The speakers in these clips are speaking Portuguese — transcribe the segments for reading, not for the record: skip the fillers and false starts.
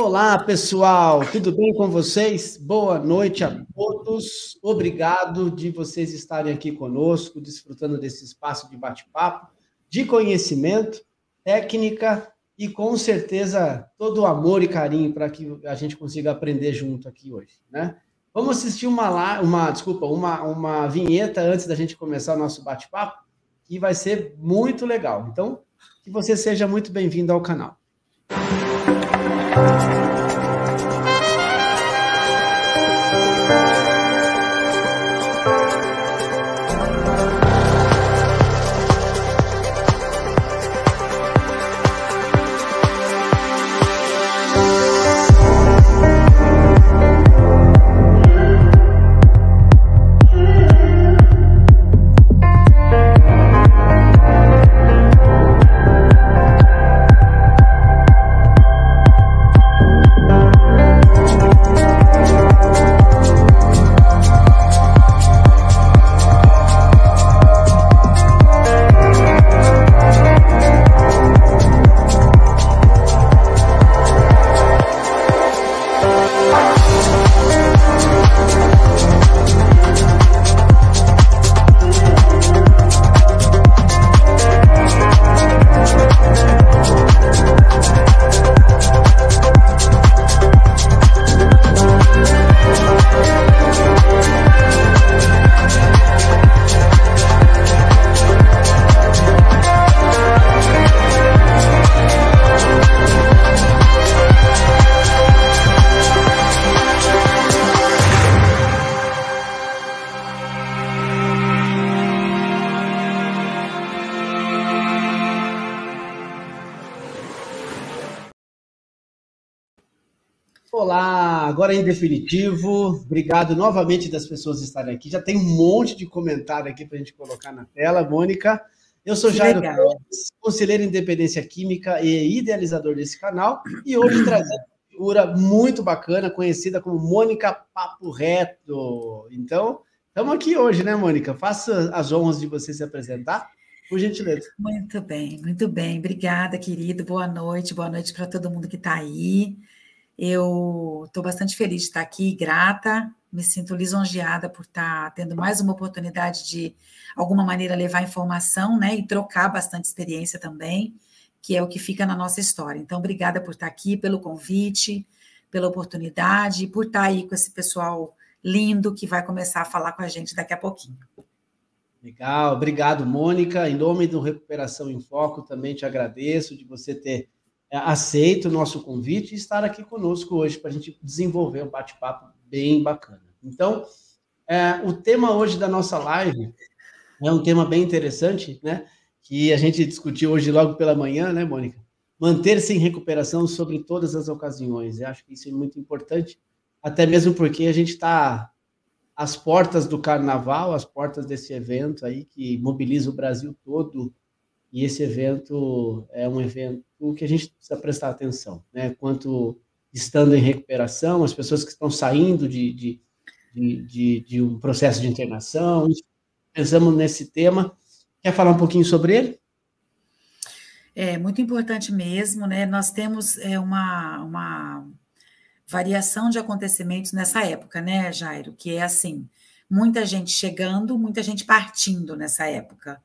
Olá, pessoal, tudo bem com vocês? Boa noite a todos. Obrigado de vocês estarem aqui conosco, desfrutando desse espaço de bate-papo, de conhecimento, técnica e, com certeza, todo o amor e carinho para que a gente consiga aprender junto aqui hoje, né? Vamos assistir uma vinheta antes da gente começar o nosso bate-papo, que vai ser muito legal. Então, que você seja muito bem-vindo ao canal. Olá, agora em definitivo, obrigado novamente das pessoas estarem aqui. Já tem um monte de comentário aqui para a gente colocar na tela, Mônica. Eu sou Jairo Torres, conselheiro em Dependência Química e idealizador desse canal, e hoje trazendo uma figura muito bacana, conhecida como Mônica Papo Reto. Então, estamos aqui hoje, né, Mônica? Faça as honras de você se apresentar, por gentileza. Muito bem. Obrigada, querido. Boa noite para todo mundo que está aí. Eu estou bastante feliz de estar aqui, grata, me sinto lisonjeada por estar tendo mais uma oportunidade de, alguma maneira, levar informação, né, e trocar bastante experiência também, que é o que fica na nossa história. Então, obrigada por estar aqui, pelo convite, pela oportunidade, por estar aí com esse pessoal lindo que vai começar a falar com a gente daqui a pouquinho. Legal, obrigado, Mônica. Em nome do Recuperação em Foco, também te agradeço de você ter aceito o nosso convite e estar aqui conosco hoje para a gente desenvolver um bate-papo bem bacana. Então, o tema hoje da nossa live é um tema bem interessante, né? Que a gente discutiu hoje logo pela manhã, né, Mônica? Manter-se em recuperação sobre todas as ocasiões. Eu acho que isso é muito importante, até mesmo porque a gente está às portas do Carnaval, às portas desse evento aí que mobiliza o Brasil todo. E esse evento é um evento que a gente precisa prestar atenção, né? Quanto estando em recuperação, as pessoas que estão saindo de um processo de internação. Pensamos nesse tema. Quer falar um pouquinho sobre ele? É muito importante mesmo, né? Nós temos uma variação de acontecimentos nessa época, né, Jairo? Que é assim, muita gente chegando, muita gente partindo nessa época.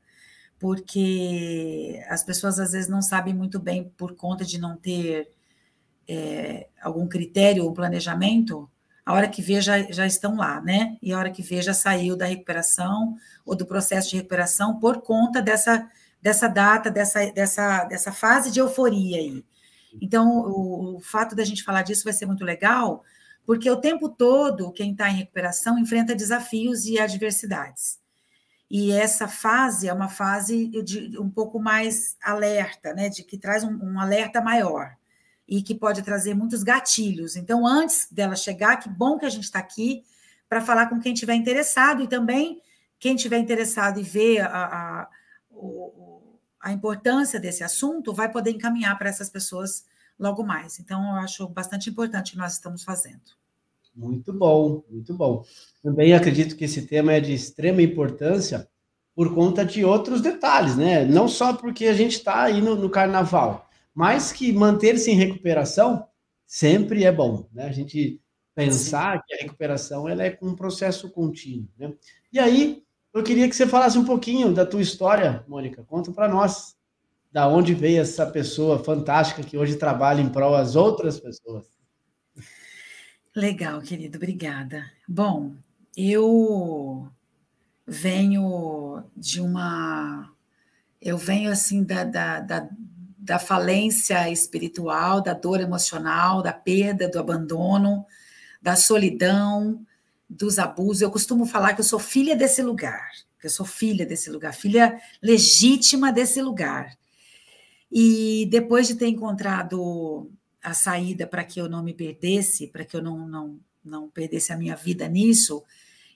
Porque as pessoas às vezes não sabem muito bem, por conta de não ter algum critério ou planejamento, a hora que vê já estão lá, né? E a hora que vê já saiu da recuperação ou do processo de recuperação por conta dessa data, dessa fase de euforia aí. Então, o fato da gente falar disso vai ser muito legal, porque o tempo todo quem está em recuperação enfrenta desafios e adversidades. E essa fase é uma fase um pouco mais alerta, né? De que traz um alerta maior e que pode trazer muitos gatilhos. Então, antes dela chegar, que bom que a gente está aqui para falar com quem estiver interessado, e também quem estiver interessado e ver a importância desse assunto vai poder encaminhar para essas pessoas logo mais. Então, eu acho bastante importante o que nós estamos fazendo. Muito bom, muito bom. Também acredito que esse tema é de extrema importância por conta de outros detalhes, né? Não só porque a gente está aí no carnaval, mas que manter-se em recuperação sempre é bom, né? A gente pensar Sim. que a recuperação ela é um processo contínuo, né? E aí, eu queria que você falasse um pouquinho da tua história, Mônica. Conta para nós, da onde veio essa pessoa fantástica que hoje trabalha em prol das outras pessoas. Legal, querido, obrigada. Bom, eu venho de uma. Eu venho, assim, da falência espiritual, da dor emocional, da perda, do abandono, da solidão, dos abusos. Eu costumo falar que eu sou filha desse lugar, que eu sou filha desse lugar, filha legítima desse lugar. E depois de ter encontrado a saída para que eu não me perdesse, para que eu não perdesse a minha vida nisso,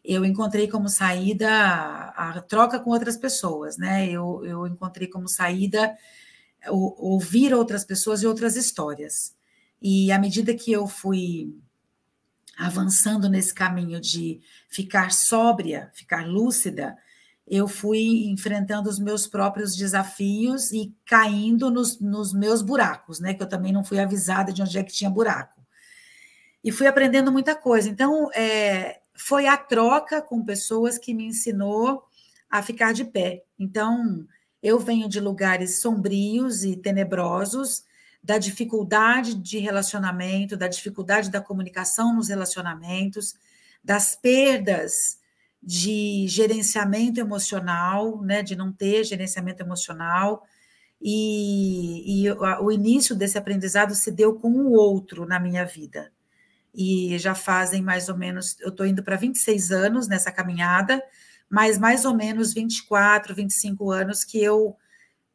eu encontrei como saída a troca com outras pessoas, né? Eu encontrei como saída ouvir outras pessoas e outras histórias. E à medida que eu fui avançando nesse caminho de ficar sóbria, ficar lúcida, eu fui enfrentando os meus próprios desafios e caindo nos meus buracos, né? Que eu também não fui avisada de onde é que tinha buraco. E fui aprendendo muita coisa. Então, foi a troca com pessoas que me ensinou a ficar de pé. Então, eu venho de lugares sombrios e tenebrosos, da dificuldade de relacionamento, da dificuldade da comunicação nos relacionamentos, das perdas de gerenciamento emocional, né, de não ter gerenciamento emocional, e o início desse aprendizado se deu com o outro na minha vida. E já fazem mais ou menos, eu estou indo para 26 anos nessa caminhada, mas mais ou menos 24, 25 anos que eu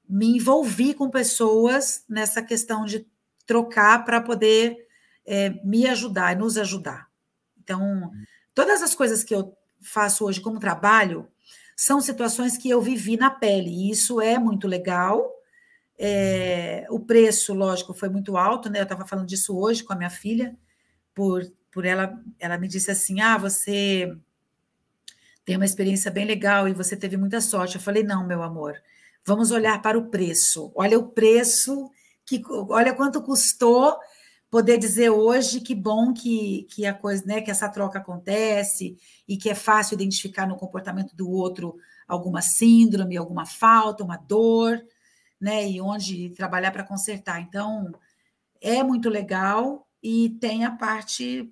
me envolvi com pessoas nessa questão de trocar para poder me ajudar e nos ajudar. Então, todas as coisas que eu faço hoje como trabalho são situações que eu vivi na pele, e isso é muito legal. O preço, lógico, foi muito alto, né? Eu estava falando disso hoje com a minha filha, por ela me disse assim, você tem uma experiência bem legal e você teve muita sorte. Eu falei, não, meu amor, vamos olhar para o preço. Olha o preço, olha quanto custou poder dizer hoje que bom que a coisa, né, que essa troca acontece e que é fácil identificar no comportamento do outro alguma síndrome, alguma falta, uma dor, né, e onde trabalhar para consertar. Então, é muito legal e tem a parte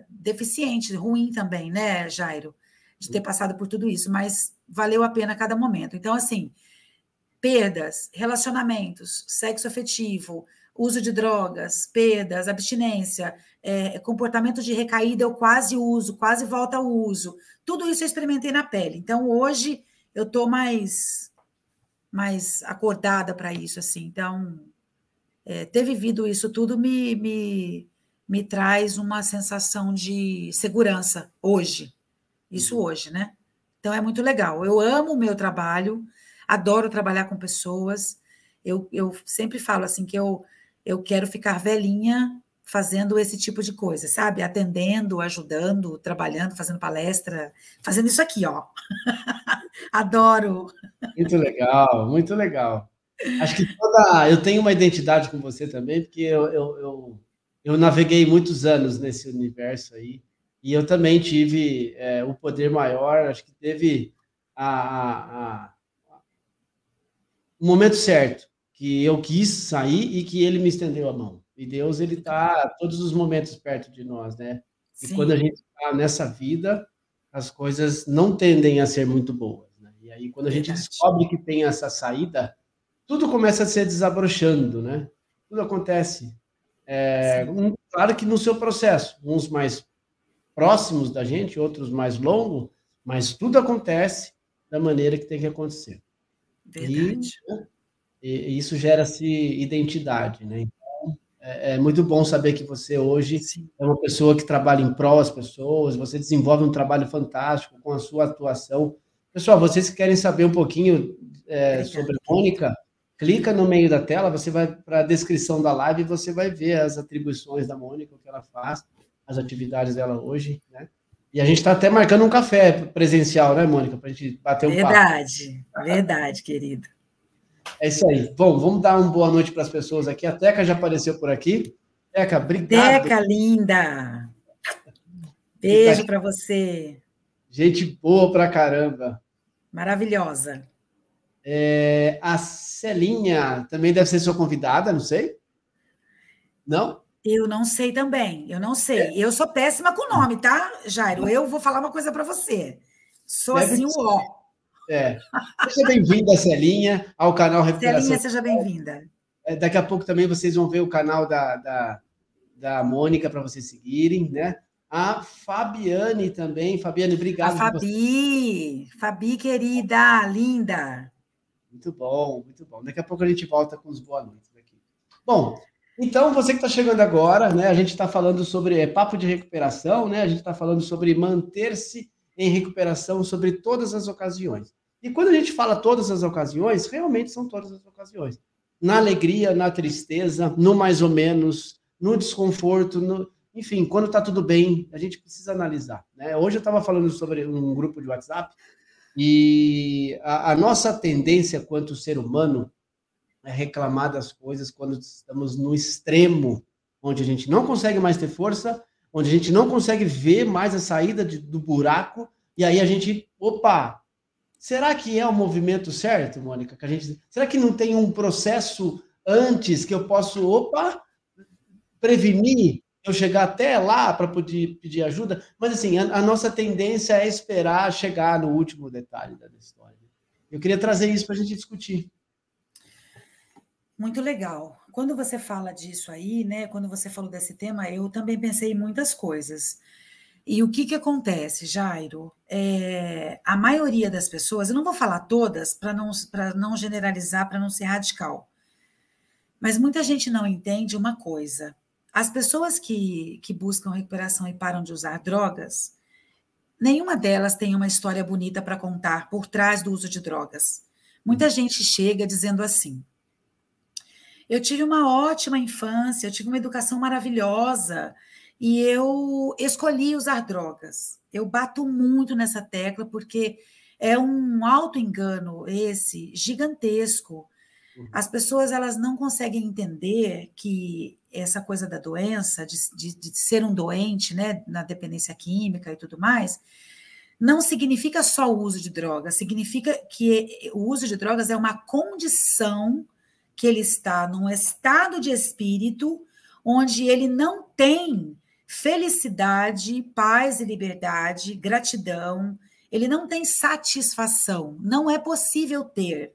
deficiente, ruim também, né, Jairo? De ter passado por tudo isso, mas valeu a pena cada momento. Então, assim, perdas, relacionamentos, sexo afetivo, uso de drogas, perdas, abstinência, comportamento de recaída, eu quase uso, quase volta ao uso. Tudo isso eu experimentei na pele. Então, hoje, eu estou mais acordada para isso, assim. Então, ter vivido isso tudo me traz uma sensação de segurança hoje. Isso hoje, né? Então, é muito legal. Eu amo o meu trabalho, adoro trabalhar com pessoas. Eu sempre falo assim que eu quero ficar velhinha fazendo esse tipo de coisa, sabe? Atendendo, ajudando, trabalhando, fazendo palestra, fazendo isso aqui, ó. Adoro. Muito legal, muito legal. Acho que eu tenho uma identidade com você também, porque eu naveguei muitos anos nesse universo aí, e eu também tive o poder maior, acho que teve o momento certo, que eu quis sair e que ele me estendeu a mão. E Deus, ele está todos os momentos perto de nós, né? E Sim. quando a gente está nessa vida, as coisas não tendem a ser muito boas, né? E aí, quando a gente descobre que tem essa saída, tudo começa a se desabrochando, né? Tudo acontece. Claro que no seu processo, uns mais próximos da gente, outros mais longos, mas tudo acontece da maneira que tem que acontecer. Verdade. E isso gera-se identidade, né? Então, é muito bom saber que você hoje é uma pessoa que trabalha em prol das pessoas, você desenvolve um trabalho fantástico com a sua atuação. Pessoal, vocês que querem saber um pouquinho sobre a Mônica, clica no meio da tela, você vai para a descrição da live e você vai ver as atribuições da Mônica, o que ela faz, as atividades dela hoje, né? E a gente está até marcando um café presencial, né, Mônica, para a gente bater um papo. Verdade, querido. É isso aí. Bom, vamos dar uma boa noite para as pessoas aqui. A Teca já apareceu por aqui. Deca, obrigado. Deca, linda. Beijo para você. Gente boa pra caramba. Maravilhosa. A Celinha também deve ser sua convidada, não sei? Não? Eu não sei também, eu não sei. Eu sou péssima com nome, tá, Jairo? Eu vou falar uma coisa para você. Sou Deve assim o ser. ó. Seja bem-vinda, Celinha, ao canal Recuperação. Celinha, seja bem-vinda. Daqui a pouco também vocês vão ver o canal da Mônica para vocês seguirem, né? A Fabiane também. Fabiane, obrigado. A Fabi, querida, linda. Muito bom, muito bom. Daqui a pouco a gente volta com os boa noites aqui. Bom, então você que está chegando agora, né? A gente está falando sobre papo de recuperação, né? A gente está falando sobre manter-se em recuperação sobre todas as ocasiões. E quando a gente fala todas as ocasiões, realmente são todas as ocasiões. Na alegria, na tristeza, no mais ou menos, no desconforto, enfim, quando está tudo bem, a gente precisa analisar, né? Hoje eu estava falando sobre um grupo de WhatsApp e a nossa tendência quanto ser humano é reclamar das coisas quando estamos no extremo, onde a gente não consegue mais ter força, onde a gente não consegue ver mais a saída do buraco, e aí a gente, opa, será que é o movimento certo, Mônica? Será que não tem um processo antes que eu posso, prevenir eu chegar até lá para poder pedir ajuda? Mas, assim, a nossa tendência é esperar chegar no último detalhe da história. Eu queria trazer isso para a gente discutir. Muito legal. Quando você fala disso aí, né? Quando você falou desse tema, eu também pensei em muitas coisas. E o que acontece, Jairo? A maioria das pessoas, eu não vou falar todas para não generalizar, para não ser radical, mas muita gente não entende uma coisa. As pessoas que buscam recuperação e param de usar drogas, nenhuma delas tem uma história bonita para contar por trás do uso de drogas. Muita gente chega dizendo assim: eu tive uma ótima infância, eu tive uma educação maravilhosa e eu escolhi usar drogas. Eu bato muito nessa tecla porque é um auto-engano esse gigantesco. As pessoas elas não conseguem entender que essa coisa da doença, de ser um doente, né, na dependência química e tudo mais, não significa só o uso de drogas, significa que o uso de drogas é uma condição que ele está num estado de espírito onde ele não tem felicidade, paz e liberdade, gratidão, ele não tem satisfação, não é possível ter.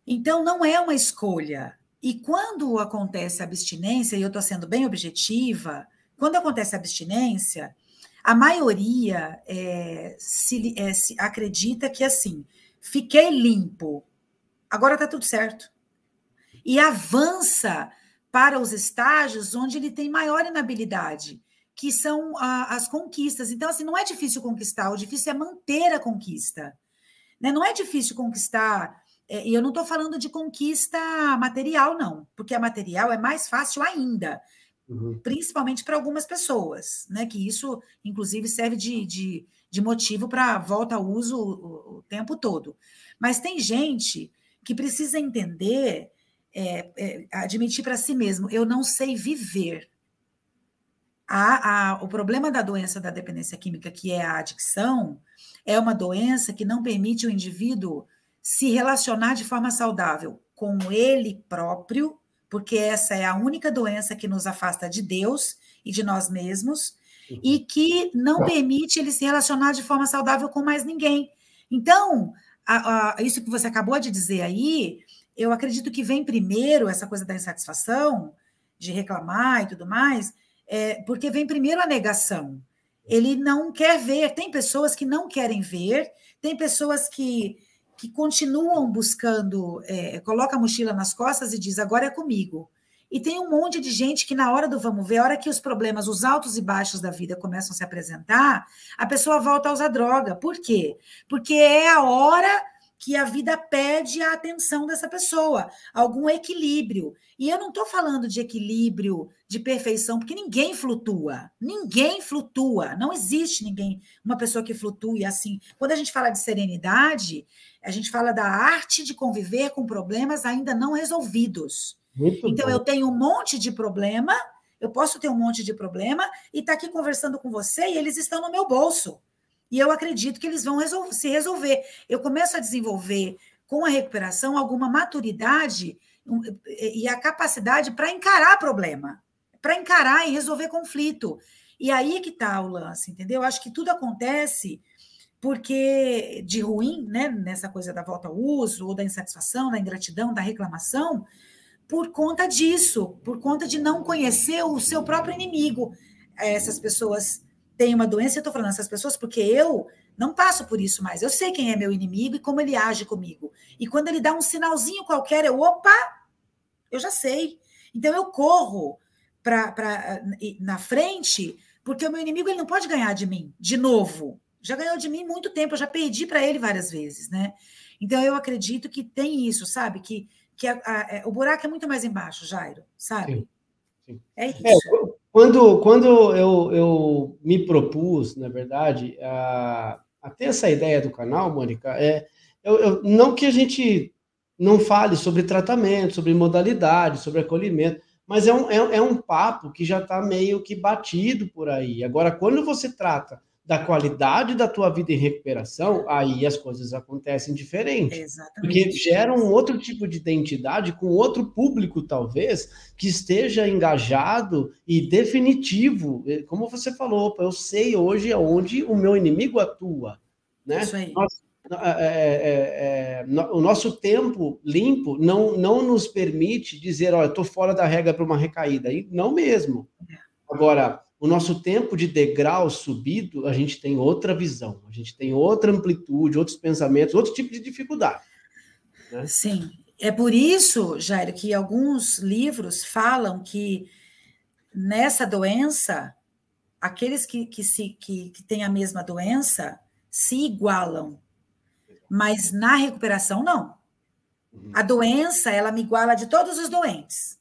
Então, não é uma escolha. E quando acontece a abstinência, e eu estou sendo bem objetiva, quando acontece a abstinência, a maioria se acredita que, assim, fiquei limpo, agora está tudo certo. E avança para os estágios onde ele tem maior inabilidade, que são as conquistas. Então, assim, não é difícil conquistar, o difícil é manter a conquista. Né? Não é difícil conquistar, e eu não estou falando de conquista material, não, porque a material é mais fácil ainda, principalmente para algumas pessoas, né? Que isso, inclusive, serve de motivo para volta ao uso o tempo todo. Mas tem gente que precisa entender, admitir para si mesmo, eu não sei viver. O problema da doença da dependência química, que é a adicção, é uma doença que não permite o indivíduo se relacionar de forma saudável com ele próprio, porque essa é a única doença que nos afasta de Deus e de nós mesmos, e que não permite ele se relacionar de forma saudável com mais ninguém. Então, isso que você acabou de dizer aí, eu acredito que vem primeiro essa coisa da insatisfação, de reclamar e tudo mais, porque vem primeiro a negação. Ele não quer ver, tem pessoas que não querem ver, tem pessoas que continuam buscando, coloca a mochila nas costas e diz, agora é comigo. E tem um monte de gente que na hora do vamos ver, a hora que os problemas, os altos e baixos da vida começam a se apresentar, a pessoa volta a usar droga. Por quê? Porque é a hora que a vida pede a atenção dessa pessoa, algum equilíbrio. E eu não estou falando de equilíbrio, de perfeição, porque ninguém flutua, não existe ninguém, uma pessoa que flutue assim. Quando a gente fala de serenidade, a gente fala da arte de conviver com problemas ainda não resolvidos. Muito então, bom. Eu tenho um monte de problema Eu posso ter um monte de problema e estar aqui conversando com você e eles estão no meu bolso. E eu acredito que eles vão se resolver. Eu começo a desenvolver, com a recuperação, alguma maturidade e a capacidade para encarar problema, para encarar e resolver conflito. E aí que está o lance, entendeu? Eu acho que tudo acontece porque de ruim, né, nessa coisa da volta ao uso, ou da insatisfação, da ingratidão, da reclamação, por conta disso, por conta de não conhecer o seu próprio inimigo. Essas pessoas têm uma doença, eu estou falando essas pessoas porque eu não passo por isso mais. Eu sei quem é meu inimigo e como ele age comigo. E quando ele dá um sinalzinho qualquer, eu já sei. Então eu corro na frente, porque o meu inimigo ele não pode ganhar de mim, de novo. Já ganhou de mim muito tempo, eu já perdi para ele várias vezes, né? Então eu acredito que tem isso, sabe? Que o buraco é muito mais embaixo, Jairo, sabe? Sim, sim. É isso. Quando eu me propus, na verdade, a ter essa ideia do canal, Mônica, não que a gente não fale sobre tratamento, sobre modalidade, sobre acolhimento, mas é um papo que já está meio que batido por aí. Agora, quando você trata da qualidade da tua vida em recuperação, aí as coisas acontecem diferente. Exatamente. Porque gera um outro tipo de identidade com outro público, talvez, que esteja engajado e definitivo. Como você falou, eu sei hoje onde o meu inimigo atua. Né? Isso aí. O nosso tempo limpo não nos permite dizer, olha, eu estou fora da regra para uma recaída. Não mesmo. Agora, o nosso tempo de degrau subido, a gente tem outra visão, a gente tem outra amplitude, outros pensamentos, outro tipo de dificuldade. Né? Sim. É por isso, Jairo, que alguns livros falam que nessa doença, aqueles que têm a mesma doença se igualam, mas na recuperação, não. A doença, ela me iguala de todos os doentes.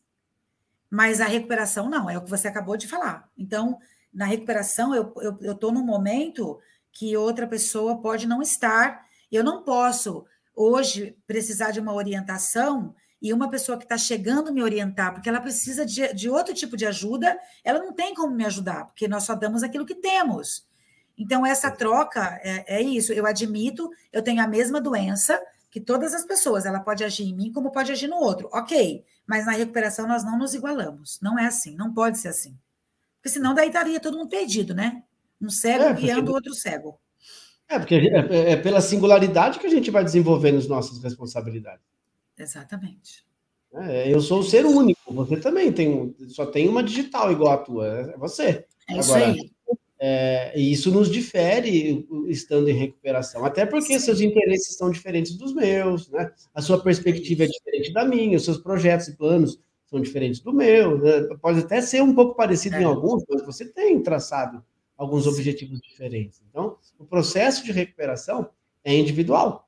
Mas a recuperação não, é o que você acabou de falar. Então, na recuperação, eu estou num momento que outra pessoa pode não estar. Eu não posso, hoje, precisar de uma orientação e uma pessoa que está chegando me orientar, porque ela precisa de outro tipo de ajuda, ela não tem como me ajudar, porque nós só damos aquilo que temos. Então, essa troca é isso. Eu admito, eu tenho a mesma doença que todas as pessoas, ela pode agir em mim como pode agir no outro. Ok, mas na recuperação nós não nos igualamos. Não é assim, não pode ser assim. Porque senão daí estaria todo mundo perdido, né? Um cego guiando o outro cego. Porque é pela singularidade que a gente vai desenvolvendo as nossas responsabilidades. Exatamente. Eu sou o ser único, você também só tem uma digital igual a tua, é você. É isso aí. E isso nos difere estando em recuperação, até porque seus interesses são diferentes dos meus, né? A sua perspectiva é diferente da minha, os seus projetos e planos são diferentes do meu, né? Pode até ser um pouco parecido em alguns, mas você tem traçado alguns objetivos diferentes. Então, o processo de recuperação é individual,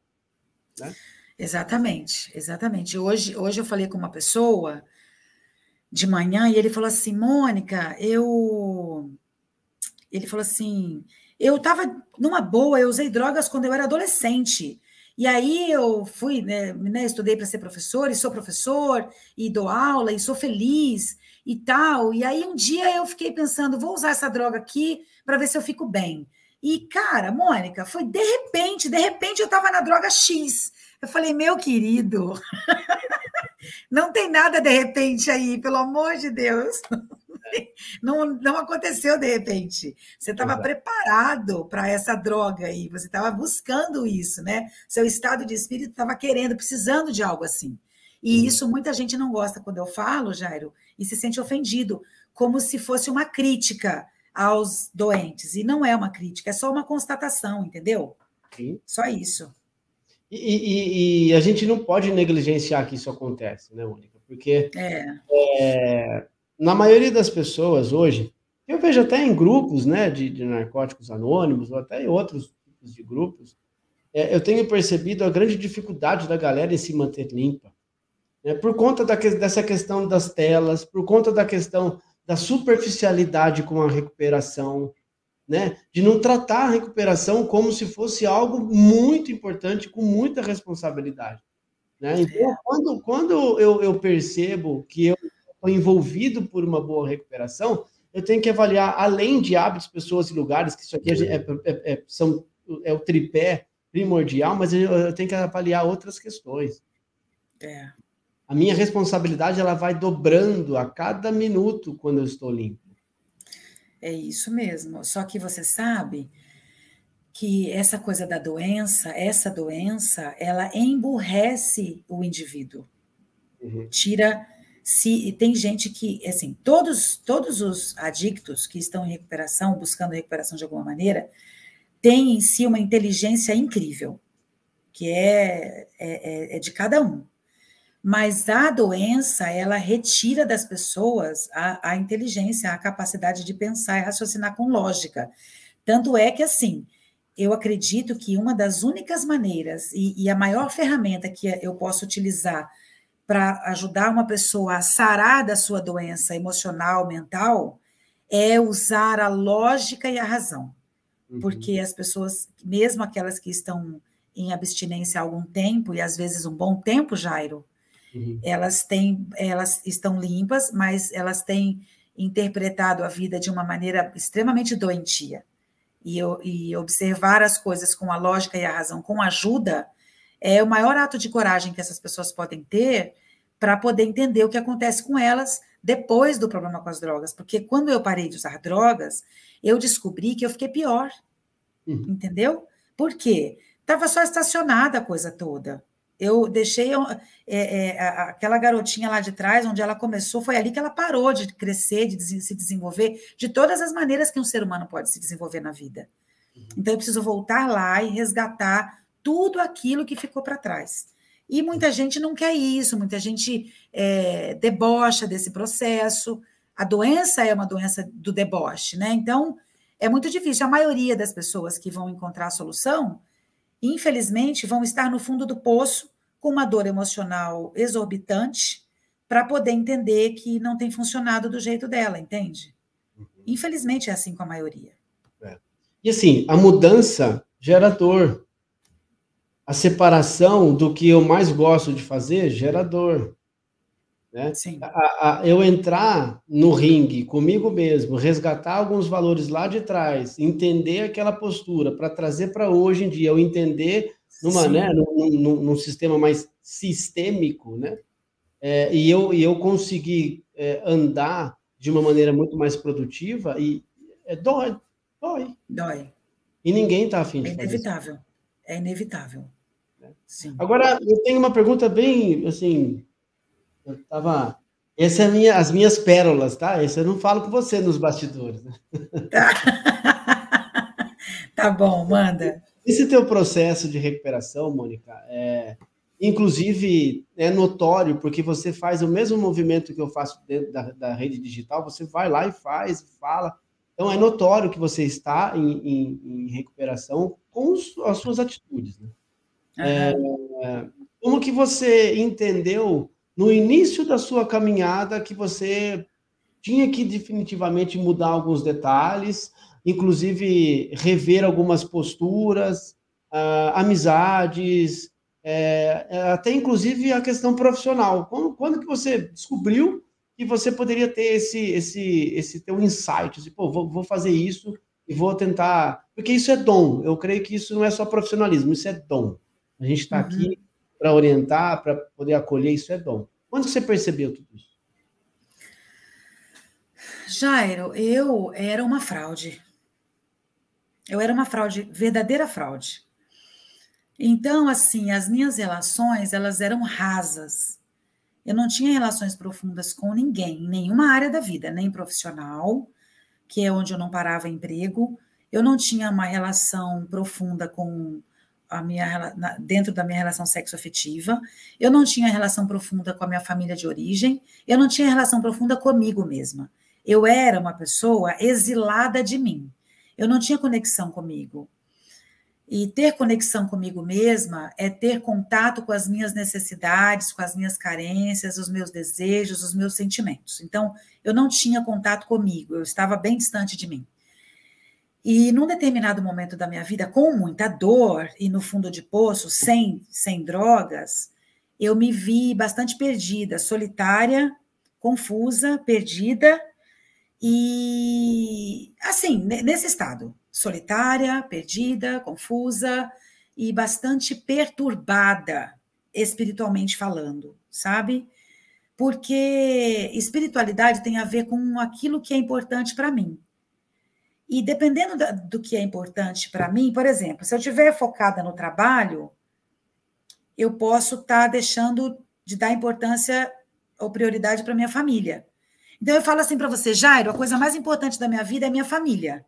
né? Exatamente, exatamente. Hoje eu falei com uma pessoa de manhã e ele falou assim, Mônica, ele falou assim, eu estava numa boa, eu usei drogas quando eu era adolescente. E aí eu fui, né, estudei para ser professor, e sou professor, e dou aula, e sou feliz, e tal. E aí um dia eu fiquei pensando, vou usar essa droga aqui para ver se eu fico bem. E, cara, Mônica, foi de repente eu estava na droga X. Eu falei, meu querido, não tem nada de repente aí, pelo amor de Deus. Não aconteceu de repente. Você estava preparado para essa droga aí, você estava buscando isso, né? Seu estado de espírito estava querendo, precisando de algo assim. E isso muita gente não gosta quando eu falo, Jairo, e se sente ofendido, como se fosse uma crítica aos doentes. E não é uma crítica, é só uma constatação, entendeu? Sim. Só isso. E a gente não pode negligenciar que isso acontece, né, Mônica? Porque na maioria das pessoas hoje, eu vejo até em grupos, né, de narcóticos anônimos, ou até em outros tipos de grupos, eu tenho percebido a grande dificuldade da galera em se manter limpa. Né, por conta dessa questão das telas, por conta da questão da superficialidade com a recuperação, né, de não tratar a recuperação como se fosse algo muito importante, com muita responsabilidade. Né? Então, quando eu percebo que eu estou estou envolvido por uma boa recuperação, eu tenho que avaliar, além de hábitos, pessoas e lugares, que isso aqui é o tripé primordial, mas eu tenho que avaliar outras questões. A minha responsabilidade, ela vai dobrando a cada minuto quando eu estou limpo. É isso mesmo. Só que você sabe que essa coisa da doença, ela emburrece o indivíduo. Tira... tem gente que, assim, todos os adictos que estão em recuperação, buscando recuperação de alguma maneira, têm em si uma inteligência incrível, que é de cada um. Mas a doença, ela retira das pessoas a inteligência, a capacidade de pensar e raciocinar com lógica. Tanto é que, assim, eu acredito que uma das únicas maneiras e a maior ferramenta que eu posso utilizar para ajudar uma pessoa a sarar da sua doença emocional, mental, é usar a lógica e a razão. Porque as pessoas, mesmo aquelas que estão em abstinência há algum tempo, e às vezes um bom tempo, Jairo, elas estão limpas, mas elas têm interpretado a vida de uma maneira extremamente doentia. E observar as coisas com a lógica e a razão, com ajuda, é o maior ato de coragem que essas pessoas podem ter para poder entender o que acontece com elas depois do problema com as drogas. Porque quando eu parei de usar drogas, eu descobri que eu fiquei pior. Entendeu? Por quê? Estava só estacionada a coisa toda. Eu deixei aquela garotinha lá de trás, onde ela começou, foi ali que ela parou de crescer, de se desenvolver, de todas as maneiras que um ser humano pode se desenvolver na vida. Então, eu preciso voltar lá e resgatar tudo aquilo que ficou para trás. E muita gente não quer isso, muita gente debocha desse processo. A doença é uma doença do deboche, né? Então, é muito difícil. A maioria das pessoas que vão encontrar a solução, infelizmente, vão estar no fundo do poço com uma dor emocional exorbitante para poder entender que não tem funcionado do jeito dela, entende? Infelizmente, é assim com a maioria. E assim, a mudança gera dor. A separação do que eu mais gosto de fazer gera dor. Né? Sim. Eu entrar no ringue comigo mesmo, resgatar alguns valores lá de trás, entender aquela postura para trazer para hoje em dia, eu entender num sistema mais sistêmico, né? E eu conseguir andar de uma maneira muito mais produtiva, e dói. E ninguém está afim de fazer isso. É inevitável. Sim. Agora, eu tenho uma pergunta bem, assim, essa é as minhas pérolas, tá? Isso eu não falo com você nos bastidores. Né? Tá bom, manda. Esse teu processo de recuperação, Mônica, inclusive é notório, porque você faz o mesmo movimento que eu faço dentro da rede digital, você vai lá e faz, fala. Então, é notório que você está em recuperação com as suas atitudes, né? Como que você entendeu no início da sua caminhada que você tinha que definitivamente mudar alguns detalhes, inclusive rever algumas posturas, amizades, até inclusive a questão profissional? Quando que você descobriu que você poderia ter esse teu insight, assim, pô, vou fazer isso e vou tentar... Porque isso é dom, eu creio que isso não é só profissionalismo, isso é dom. A gente está aqui para orientar, para poder acolher, isso é dom. Quando você percebeu tudo isso? Jairo, eu era uma fraude. Eu era uma fraude, verdadeira fraude. Então, assim, as minhas relações, elas eram rasas. Eu não tinha relações profundas com ninguém, em nenhuma área da vida, nem profissional, que é onde eu não parava emprego. Eu não tinha uma relação profunda com dentro da minha relação sexoafetiva, eu não tinha relação profunda com a minha família de origem, eu não tinha relação profunda comigo mesma. Eu era uma pessoa exilada de mim, eu não tinha conexão comigo. E ter conexão comigo mesma é ter contato com as minhas necessidades, com as minhas carências, os meus desejos, os meus sentimentos. Então, eu não tinha contato comigo, eu estava bem distante de mim. E num determinado momento da minha vida, com muita dor e no fundo de poço, sem drogas, eu me vi bastante perdida, solitária, confusa, perdida e, assim, nesse estado, solitária, perdida, confusa e bastante perturbada, espiritualmente falando, sabe? Porque espiritualidade tem a ver com aquilo que é importante para mim. E dependendo do que é importante para mim, por exemplo, se eu estiver focada no trabalho, eu posso estar deixando de dar importância ou prioridade para minha família. Então, eu falo assim para você, Jairo, a coisa mais importante da minha vida é minha família.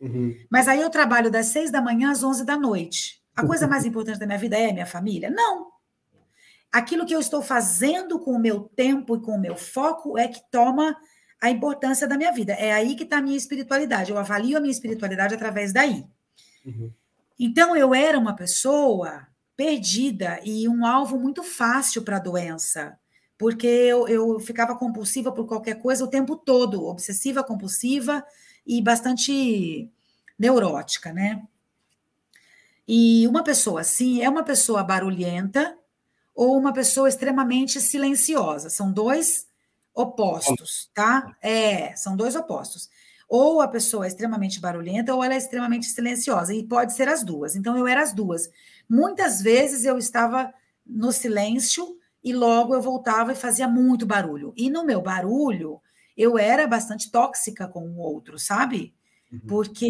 Uhum. Mas aí eu trabalho das 6 da manhã às 11 da noite. A coisa mais importante da minha vida é minha família? Não. Aquilo que eu estou fazendo com o meu tempo e com o meu foco é que toma a importância da minha vida. É aí que está a minha espiritualidade. Eu avalio a minha espiritualidade através daí. Uhum. Então, eu era uma pessoa perdida e um alvo muito fácil para a doença, porque eu ficava compulsiva por qualquer coisa o tempo todo, obsessiva, compulsiva e bastante neurótica, né? E uma pessoa assim é uma pessoa barulhenta ou uma pessoa extremamente silenciosa. São dois opostos, tá? São dois opostos. Ou a pessoa é extremamente barulhenta ou ela é extremamente silenciosa. E pode ser as duas. Então, eu era as duas. Muitas vezes eu estava no silêncio e logo eu voltava e fazia muito barulho. E no meu barulho, eu era bastante tóxica com o outro, sabe? Porque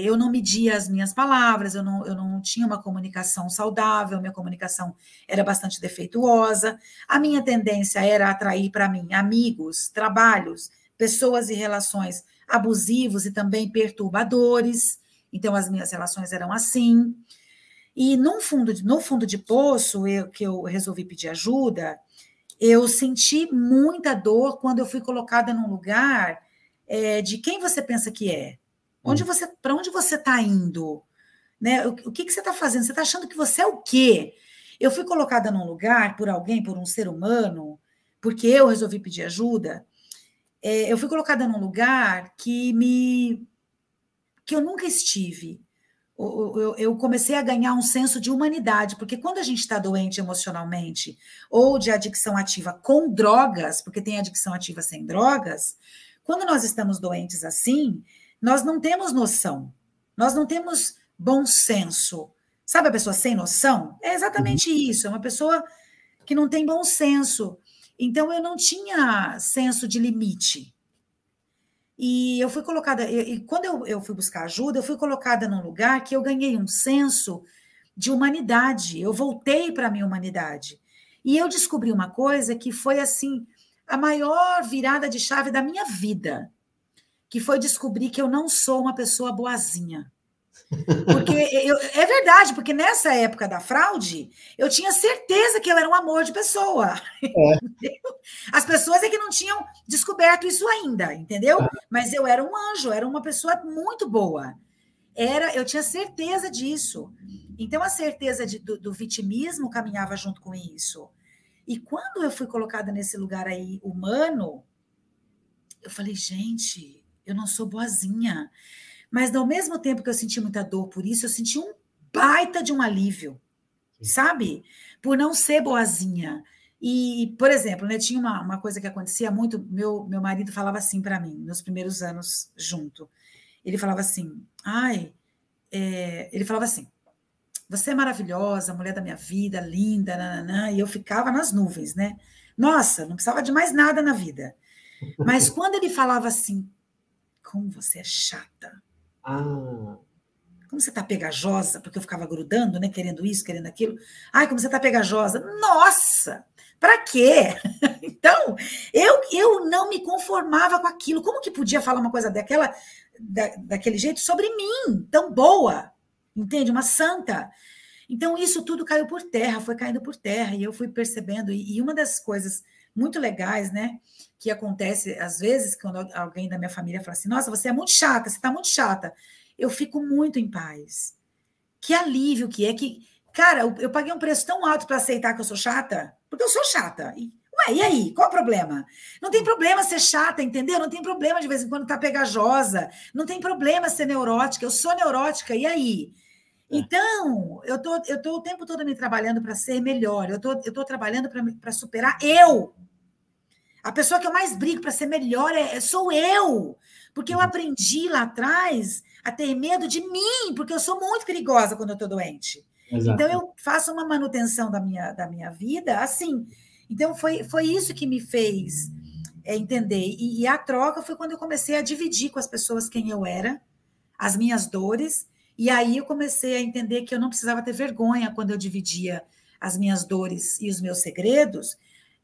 eu não media as minhas palavras, eu não tinha uma comunicação saudável, minha comunicação era bastante defeituosa, a minha tendência era atrair para mim amigos, trabalhos, pessoas e relações abusivos e também perturbadores, então as minhas relações eram assim. E no fundo de poço, que eu resolvi pedir ajuda, eu senti muita dor quando eu fui colocada num lugar de quem você pensa que é. Para onde você está indo? Né? O que você está fazendo? Você está achando que você é o quê? Eu fui colocada num lugar por alguém, por um ser humano, porque eu resolvi pedir ajuda. Eu fui colocada num lugar que eu nunca estive. Eu comecei a ganhar um senso de humanidade, porque quando a gente está doente emocionalmente ou de adicção ativa com drogas, porque tem adicção ativa sem drogas, quando nós estamos doentes assim, nós não temos noção, nós não temos bom senso. Sabe a pessoa sem noção? É exatamente isso, é uma pessoa que não tem bom senso. Então, eu não tinha senso de limite. E eu fui colocada, e quando eu fui buscar ajuda, eu fui colocada num lugar que eu ganhei um senso de humanidade, eu voltei para a minha humanidade. E eu descobri uma coisa que foi, assim, a maior virada de chave da minha vida, que foi descobrir que eu não sou uma pessoa boazinha. Porque é verdade, porque nessa época da fraude, eu tinha certeza que eu era um amor de pessoa. As pessoas é que não tinham descoberto isso ainda, entendeu? Mas eu era um anjo, era uma pessoa muito boa. Eu tinha certeza disso. Então, a certeza do vitimismo caminhava junto com isso. E quando eu fui colocada nesse lugar aí humano, eu falei, gente, eu não sou boazinha. Mas, ao mesmo tempo que eu senti muita dor por isso, eu senti um baita de um alívio, sabe? Por não ser boazinha. E, por exemplo, né, tinha uma coisa que acontecia muito, meu marido falava assim para mim, nos primeiros anos junto. Ele falava assim, ele falava assim, você é maravilhosa, mulher da minha vida, linda, nananã, e eu ficava nas nuvens, né? Nossa, não precisava de mais nada na vida. Mas quando ele falava assim, como você é chata, como você tá pegajosa, porque eu ficava grudando, né, querendo isso, querendo aquilo. Ai, como você tá pegajosa. Nossa, para quê? Então, eu não me conformava com aquilo. Como que podia falar uma coisa daquele jeito sobre mim, tão boa? Entende? Uma santa. Então, isso tudo caiu por terra, foi caindo por terra, e eu fui percebendo. E uma das coisas muito legais, né, que acontece às vezes, quando alguém da minha família fala assim, nossa, você é muito chata, você está muito chata, eu fico muito em paz. Que alívio que é que... Cara, eu paguei um preço tão alto para aceitar que eu sou chata, porque eu sou chata. Ué, e aí? Qual o problema? Não tem problema ser chata, entendeu? Não tem problema de vez em quando estar pegajosa, não tem problema ser neurótica, eu sou neurótica, e aí? Então, eu tô o tempo todo me trabalhando para ser melhor, eu tô trabalhando para superar eu. A pessoa que eu mais brigo para ser melhor sou eu, porque eu aprendi lá atrás a ter medo de mim, porque eu sou muito perigosa quando eu estou doente. Exato. Então, eu faço uma manutenção da minha vida assim. Então, foi isso que me fez entender. E a troca foi quando eu comecei a dividir com as pessoas quem eu era, as minhas dores, e aí eu comecei a entender que eu não precisava ter vergonha quando eu dividia as minhas dores e os meus segredos.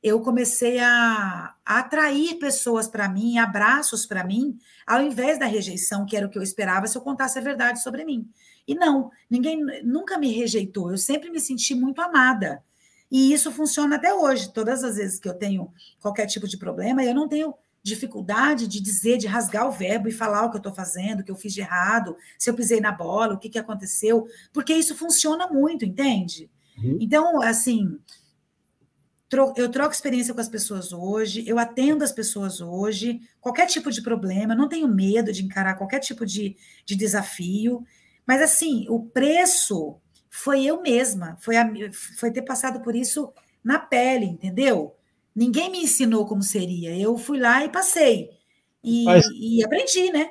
Eu comecei a atrair pessoas para mim, abraços para mim, ao invés da rejeição, que era o que eu esperava se eu contasse a verdade sobre mim. E não, ninguém nunca me rejeitou, eu sempre me senti muito amada. E isso funciona até hoje. Todas as vezes que eu tenho qualquer tipo de problema, eu não tenho dificuldade de dizer, de rasgar o verbo e falar o que eu estou fazendo, o que eu fiz de errado, se eu pisei na bola, o que aconteceu, porque isso funciona muito, entende? Então, assim, eu troco experiência com as pessoas hoje, eu atendo as pessoas hoje, qualquer tipo de problema, eu não tenho medo de encarar qualquer tipo de desafio, mas, assim, o preço foi eu mesma, foi ter passado por isso na pele, entendeu? Ninguém me ensinou como seria, eu fui lá e passei, e aprendi, né?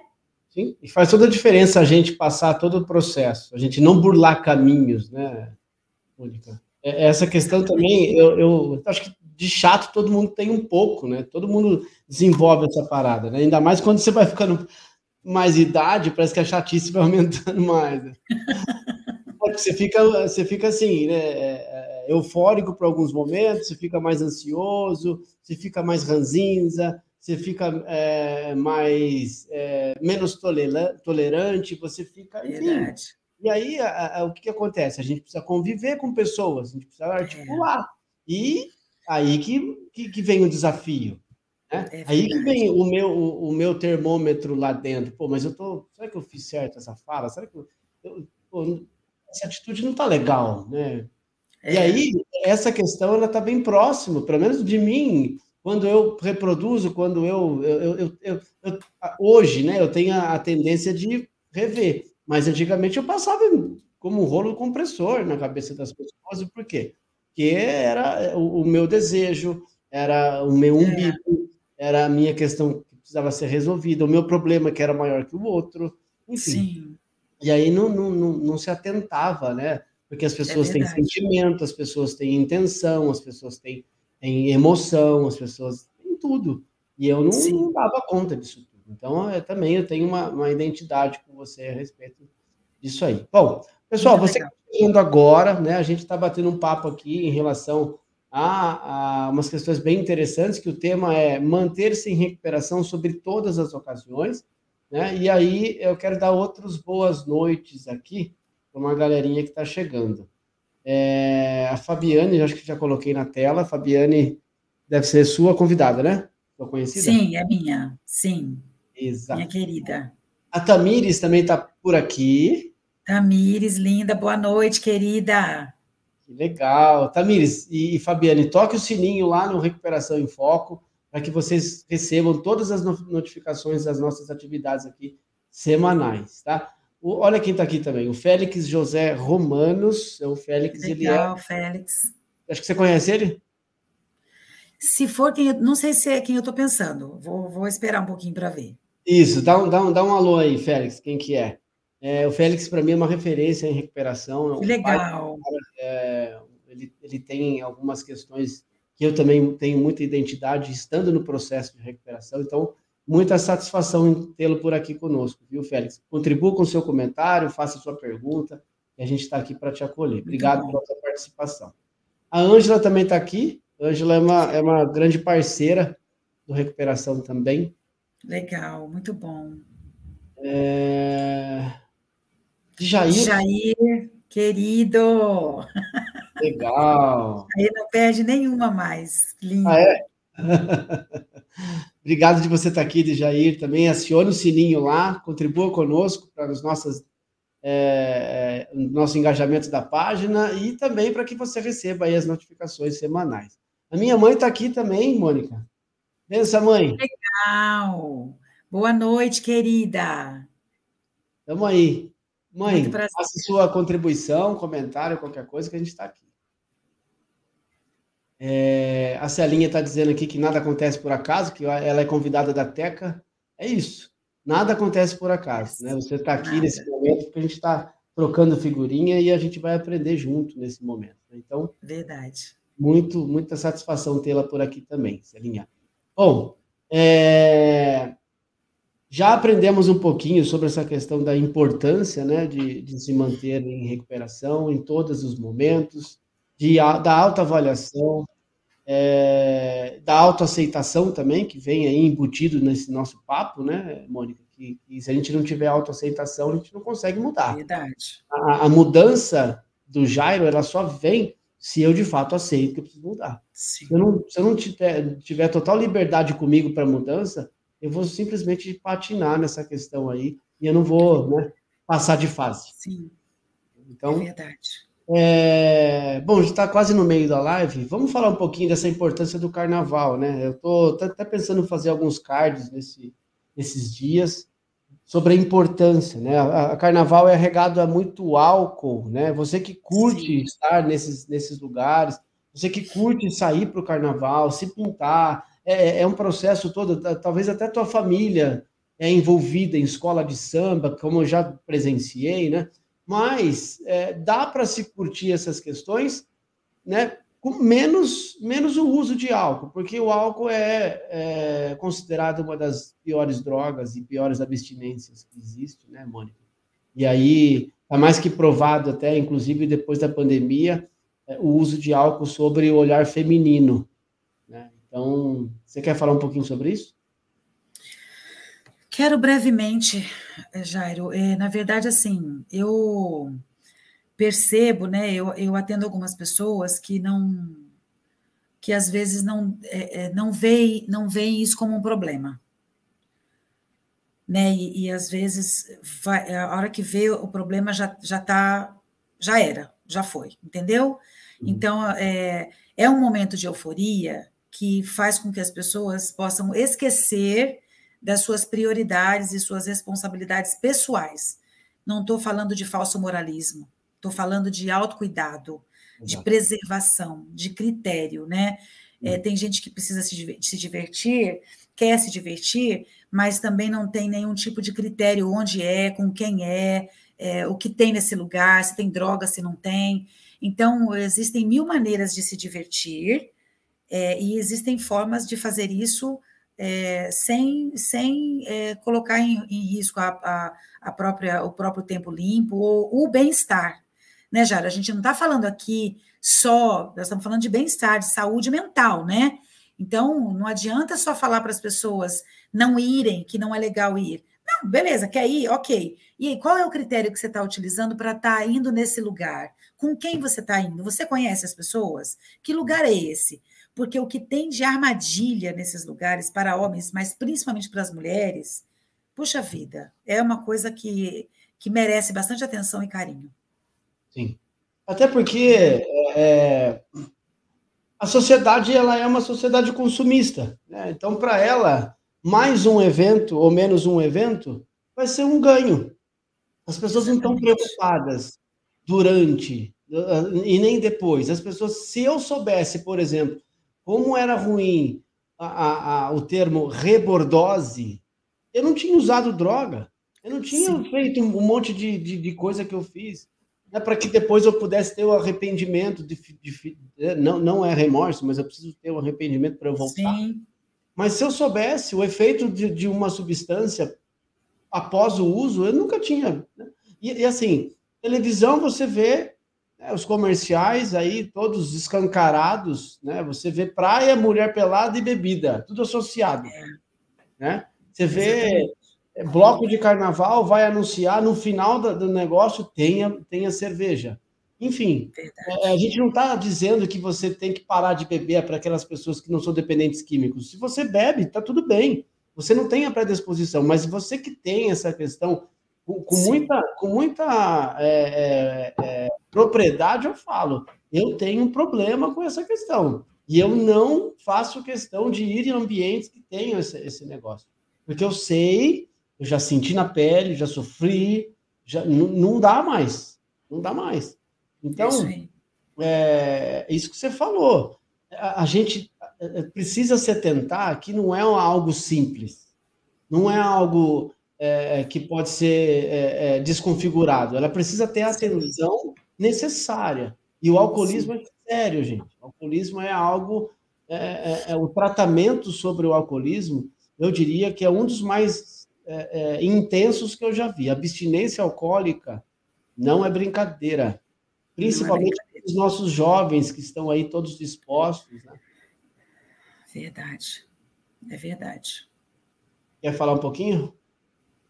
Sim, e faz toda a diferença a gente passar todo o processo, a gente não burlar caminhos, né, Mônica? Essa questão também, eu acho que de chato todo mundo tem um pouco, né? Todo mundo desenvolve essa parada, né? Ainda mais quando você vai ficando mais idade, parece que a chatice vai aumentando mais. Né? Você fica assim, né? Eufórico por alguns momentos, você fica mais ansioso, você fica mais ranzinza, você fica menos tolerante, você fica, enfim. Verdade. E aí, o que acontece? A gente precisa conviver com pessoas, a gente precisa articular. E aí que vem o desafio. Né? Aí que vem o meu termômetro lá dentro. Pô, mas será que eu fiz certo essa fala? Será que essa atitude não está legal, né? E aí, essa questão, ela está bem próxima, pelo menos de mim, quando eu reproduzo, quando hoje, né, eu tenho a tendência de rever, mas antigamente eu passava como um rolo compressor na cabeça das pessoas, e por quê? Porque era o meu desejo, era o meu umbigo, era a minha questão que precisava ser resolvida, o meu problema que era maior que o outro, enfim. Sim. E aí não se atentava, né? Porque as pessoas têm sentimento, as pessoas têm intenção, as pessoas têm emoção, as pessoas têm tudo. E eu não dava conta disso tudo. Então, eu tenho uma identidade com você a respeito disso aí. Bom, pessoal, você que está chegando agora, né? A gente está batendo um papo aqui em relação a umas questões bem interessantes, que o tema é manter-se em recuperação sobre todas as ocasiões. Né? E aí eu quero dar outras boas noites aqui para uma galerinha que está chegando. A Fabiane, acho que já coloquei na tela, a Fabiane deve ser sua convidada, né? Sua conhecida? Sim, é minha, sim. Exato. Minha querida. A Tamires também está por aqui. Tamires, linda, boa noite, querida. Que legal. Tamires e Fabiane, toque o sininho lá no Recuperação em Foco, para que vocês recebam todas as notificações das nossas atividades aqui semanais, tá? Olha quem está aqui também, o Félix José Romanos. O Félix, legal, Félix. Acho que você conhece ele? Se for quem, não sei se é quem eu estou pensando. Vou esperar um pouquinho para ver. Isso, dá um alô aí, Félix, quem que é? O Félix, para mim, é uma referência em recuperação. Que legal. Ele tem algumas questões que eu também tenho muita identidade estando no processo de recuperação, então, muita satisfação em tê-lo por aqui conosco, viu, Félix? Contribua com o seu comentário, faça a sua pergunta, e a gente está aqui para te acolher. Obrigado pela sua participação. A Ângela também está aqui. A Ângela é uma grande parceira do Recuperação também. Legal, muito bom. Jair, querido. Legal. Aí não perde nenhuma mais. Lindo. Obrigado de você estar aqui, Jair. Também acione o sininho lá, contribua conosco para os nosso engajamento da página e também para que você receba aí as notificações semanais. A minha mãe está aqui também, Mônica. Benção, mãe. Legal. Boa noite, querida. Estamos aí. Mãe, faça sua contribuição, comentário, qualquer coisa que a gente está aqui. A Celinha está dizendo aqui que nada acontece por acaso, que ela é convidada da Teca. É isso. Nada acontece por acaso, né? Você está aqui nesse momento porque a gente está trocando figurinha e a gente vai aprender junto nesse momento. Então, verdade. Muita satisfação tê-la por aqui também, Celinha. Bom, já aprendemos um pouquinho sobre essa questão da importância, né, de se manter em recuperação em todos os momentos, da autoavaliação, da autoaceitação também, que vem aí embutido nesse nosso papo, né, Mônica? Que se a gente não tiver autoaceitação, a gente não consegue mudar. Verdade. A mudança do Jairo, ela só vem se eu, de fato, aceito que eu preciso mudar. Sim. Se eu não tiver total liberdade comigo para mudança, eu vou simplesmente patinar nessa questão aí e eu não vou, né, passar de fase. Sim, então, é verdade. Bom, a gente está quase no meio da live. Vamos falar um pouquinho dessa importância do carnaval, né? Eu estou até pensando em fazer alguns cards nesses dias sobre a importância, né? A carnaval é regado a muito álcool, né? Você que curte Sim. estar nesses lugares, você que curte sair para o carnaval, se pintar, é um processo todo, talvez até tua família é envolvida em escola de samba, como eu já presenciei, né? Mas dá para se curtir essas questões, né? Com menos o uso de álcool, porque o álcool é considerado uma das piores drogas e piores abstinências que existe, né, Mônica? E aí, está mais que provado até, inclusive depois da pandemia, o uso de álcool sobre o olhar feminino, né? Então, você quer falar um pouquinho sobre isso? Quero brevemente, Jairo. Na verdade, assim, eu percebo, né? Eu atendo algumas pessoas que às vezes não veem isso como um problema, né? E às vezes a hora que vê o problema já era, já foi, entendeu? Então é um momento de euforia que faz com que as pessoas possam esquecer das suas prioridades e suas responsabilidades pessoais. Não estou falando de falso moralismo, estou falando de autocuidado, de preservação, de critério, né? Tem gente que precisa se divertir, quer se divertir, mas também não tem nenhum tipo de critério onde com quem o que tem nesse lugar, se tem droga, se não tem. Então, existem 1000 maneiras de se divertir, e existem formas de fazer isso sem colocar em risco o próprio tempo limpo ou o bem-estar. Né, Jara? A gente não está falando aqui nós estamos falando de bem-estar, de saúde mental, né? Então, não adianta só falar para as pessoas não irem, que não é legal ir. Não, beleza, quer ir? Ok. E aí, qual é o critério que você está utilizando para estar indo nesse lugar? Com quem você está indo? Você conhece as pessoas? Que lugar é esse? Porque o que tem de armadilha nesses lugares para homens, mas principalmente para as mulheres, puxa vida, é uma coisa que merece bastante atenção e carinho. Sim. Até porque a sociedade ela é uma sociedade consumista, né? Então, para ela, mais um evento ou menos um evento vai ser um ganho. As pessoas não estão preocupadas durante e nem depois. As pessoas, se eu soubesse, por exemplo, como era ruim o termo rebordose, eu não tinha usado droga, eu não tinha feito um monte de coisa que eu fiz, né, para que depois eu pudesse ter o arrependimento, não é remorso, mas eu preciso ter o arrependimento para eu voltar. Sim. Mas se eu soubesse o efeito de uma substância após o uso, eu nunca tinha. Né? E assim, televisão você vê os comerciais aí todos escancarados, né? Você vê praia, mulher pelada e bebida, tudo associado, né? Você vê bloco de carnaval, vai anunciar no final do negócio tenha cerveja. Enfim, a gente não está dizendo que você tem que parar de beber para aquelas pessoas que não são dependentes químicos. Se você bebe, está tudo bem. Você não tem a predisposição, mas você que tem essa questão com muita propriedade, eu falo, eu tenho um problema com essa questão. E eu não faço questão de ir em ambientes que tenham esse negócio. Porque eu sei, eu já senti na pele, já sofri, não dá mais. Não dá mais. Então, isso que você falou. a gente precisa se atentar que não é algo simples, não é algo que pode ser desconfigurado. Ela precisa ter a atenção necessária. E o alcoolismo é sério, gente. O alcoolismo é algo... o tratamento sobre o alcoolismo, eu diria que é um dos mais intensos que eu já vi. A abstinência alcoólica não é brincadeira. Principalmente os nossos jovens que estão aí todos dispostos, né? Verdade. É verdade. Quer falar um pouquinho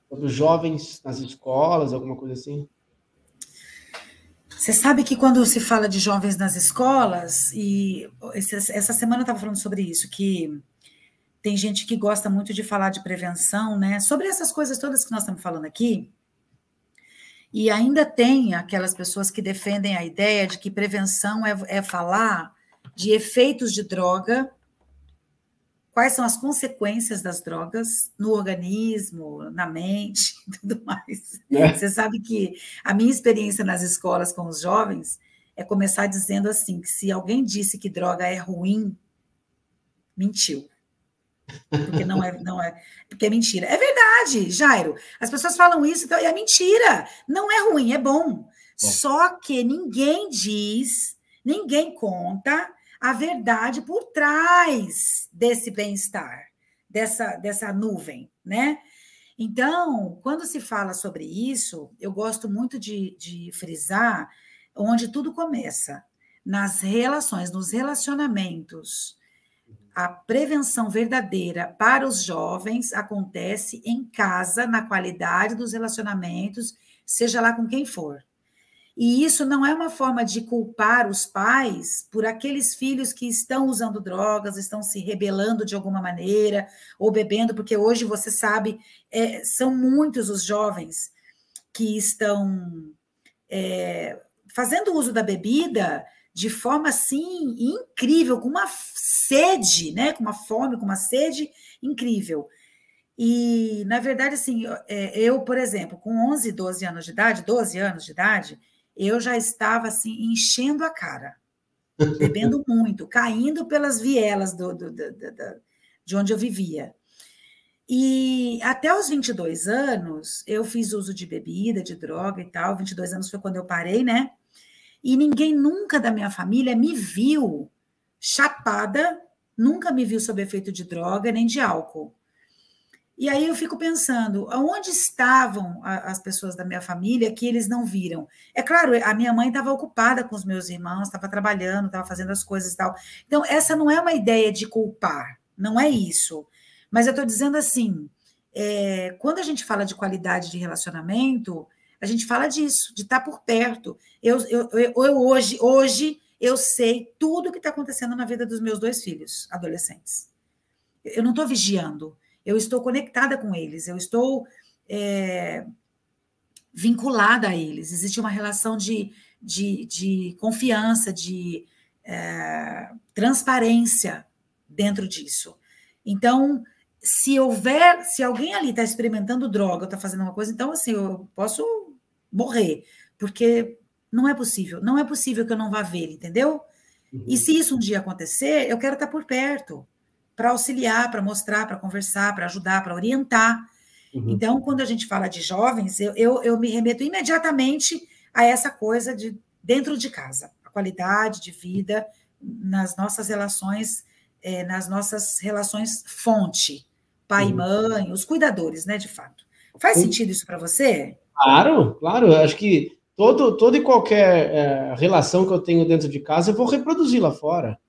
sobre os jovens nas escolas, alguma coisa assim? Você sabe que quando se fala de jovens nas escolas, e essa semana eu estava falando sobre isso, que tem gente que gosta muito de falar de prevenção, né? Sobre essas coisas todas que nós estamos falando aqui, e ainda tem aquelas pessoas que defendem a ideia de que prevenção é falar de efeitos de droga, quais são as consequências das drogas no organismo, na mente e tudo mais. Você sabe que a minha experiência nas escolas com os jovens é começar dizendo assim, que se alguém disse que droga é ruim, mentiu. Porque porque é mentira. É verdade, Jairo. As pessoas falam isso, então é mentira. Não é ruim, é bom. Só que ninguém diz, ninguém conta a verdade por trás desse bem-estar, dessa nuvem, né? Então, quando se fala sobre isso, eu gosto muito de frisar onde tudo começa, nas relações, nos relacionamentos. A prevenção verdadeira para os jovens acontece em casa, na qualidade dos relacionamentos, seja lá com quem for. E isso não é uma forma de culpar os pais por aqueles filhos que estão usando drogas, estão se rebelando de alguma maneira, ou bebendo, porque hoje, você sabe, são muitos os jovens que estão fazendo uso da bebida de forma, assim, incrível, com uma sede, né? Com uma fome, com uma sede incrível. E, na verdade, assim, eu, por exemplo, com 11, 12 anos de idade, eu já estava, assim, enchendo a cara, bebendo muito, caindo pelas vielas de onde eu vivia. E até os 22 anos, eu fiz uso de bebida, de droga e tal. 22 anos foi quando eu parei, né? E ninguém nunca da minha família me viu chapada, nunca me viu sob efeito de droga nem de álcool. E aí eu fico pensando, aonde estavam as pessoas da minha família que eles não viram? É claro, a minha mãe estava ocupada com os meus irmãos, estava trabalhando, estava fazendo as coisas e tal. Então, essa não é uma ideia de culpar, não é isso. Mas eu estou dizendo assim, quando a gente fala de qualidade de relacionamento, a gente fala disso, de estar por perto. Hoje, eu sei tudo o que está acontecendo na vida dos meus 2 filhos adolescentes. Eu não estou vigiando, eu estou conectada com eles, eu estou vinculada a eles. Existe uma relação de confiança, de transparência dentro disso. Então, se alguém ali está experimentando droga, está fazendo uma coisa, então, assim, eu posso morrer, porque não é possível que eu não vá ver, entendeu? Uhum. E se isso um dia acontecer, eu quero estar por perto, para auxiliar, para mostrar, para conversar, para ajudar, para orientar. Uhum. Então, quando a gente fala de jovens, eu me remeto imediatamente a essa coisa de dentro de casa, a qualidade de vida nas nossas relações, fonte, pai e mãe, os cuidadores, né, de fato. Faz sentido isso para você? Claro, claro. Eu acho que toda e qualquer relação que eu tenho dentro de casa, eu vou reproduzir lá fora.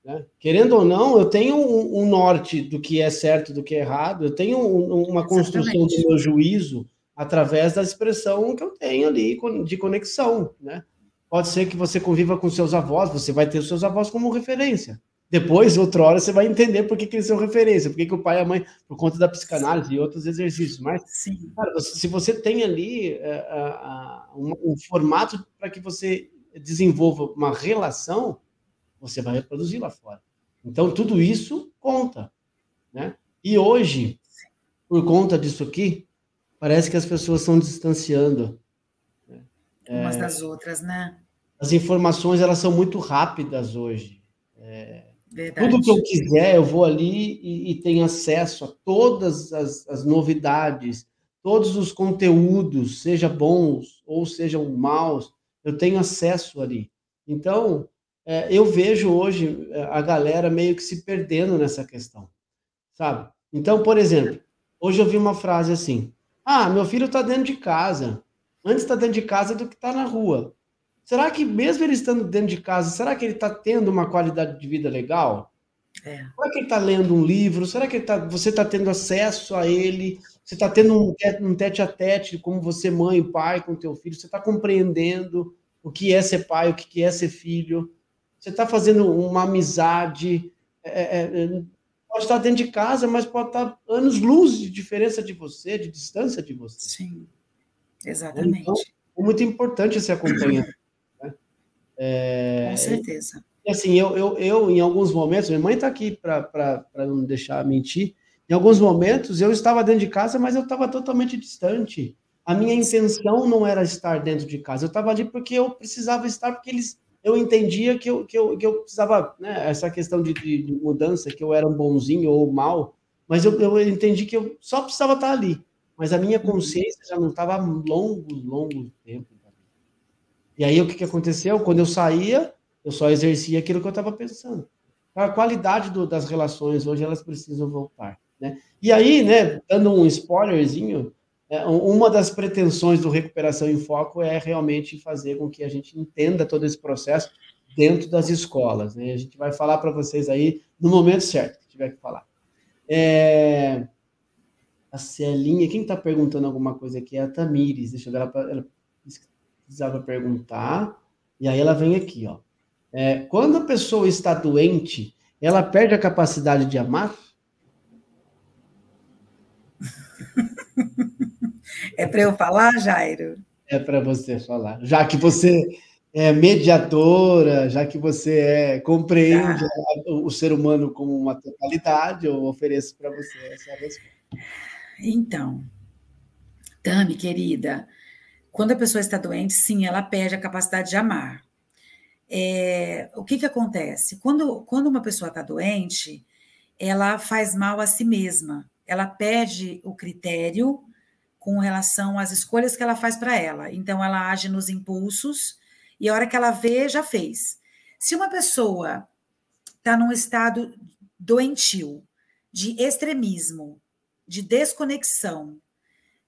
Né? Querendo ou não, eu tenho um norte do que é certo, do que é errado, eu tenho uma construção do meu juízo através da expressão que eu tenho ali de conexão. Né? Pode ser que você conviva com seus avós, você vai ter os seus avós como referência. Depois, outra hora, você vai entender por que eles são referência, por que o pai e a mãe, por conta da psicanálise e outros exercícios. Mas, cara, se você tem ali um formato para que você desenvolva uma relação, você vai reproduzir lá fora. Então, tudo isso conta. Né? E hoje, por conta disso aqui, parece que as pessoas estão distanciando. Né? Umas das outras, né? As informações, elas são muito rápidas hoje. Tudo que eu Verdade. quiser, eu vou ali e tenho acesso a todas as novidades, todos os conteúdos, seja bons ou sejam maus, eu tenho acesso ali. Então, eu vejo hoje a galera meio que se perdendo nessa questão, sabe? Então, por exemplo, hoje eu vi uma frase assim: ah, meu filho está dentro de casa. Antes está dentro de casa do que está na rua. Será que mesmo ele estando dentro de casa, será que ele está tendo uma qualidade de vida legal? É. Será que ele está lendo um livro? Será que você está tendo acesso a ele? Você está tendo um tete-a-tete, como você, mãe, pai, com teu filho? Você está compreendendo o que é ser pai, o que é ser filho? Você está fazendo uma amizade? Pode estar dentro de casa, mas pode estar anos-luz de diferença de você, de distância de você. Sim, Então, exatamente. é muito importante esse acompanhamento. Né? Com certeza. E assim, eu, em alguns momentos, minha mãe está aqui para não me deixar mentir, em alguns momentos eu estava dentro de casa, mas eu estava totalmente distante. A minha intenção não era estar dentro de casa, eu estava ali porque eu precisava estar, porque eu entendia que eu precisava, né, essa questão de mudança, que eu era um bonzinho ou mal, mas eu entendi que eu só precisava estar ali, mas a minha consciência já não estava há longos tempos. E aí o que aconteceu? Quando eu saía, eu só exercia aquilo que eu estava pensando. A qualidade das relações hoje, elas precisam voltar. Né? E aí, né, dando um spoilerzinho, uma das pretensões do Recuperação em Foco é realmente fazer com que a gente entenda todo esse processo dentro das escolas. Né? A gente vai falar para vocês aí no momento certo que tiver que falar. A Celinha, quem está perguntando alguma coisa aqui é a Tamires. Deixa eu ver, ela precisava perguntar. E aí ela vem aqui, ó. Quando a pessoa está doente, ela perde a capacidade de amar? É para eu falar, Jairo? É para você falar. Já que você é mediadora, já que você compreende Tá. o ser humano como uma totalidade, eu ofereço para você essa resposta. Então, Tami, querida, quando a pessoa está doente, sim, ela perde a capacidade de amar. O que acontece? Quando uma pessoa está doente, ela faz mal a si mesma. Ela perde o critério com relação às escolhas que ela faz para ela. Então, ela age nos impulsos e a hora que ela vê, já fez. Se uma pessoa está num estado doentio, de extremismo, de desconexão,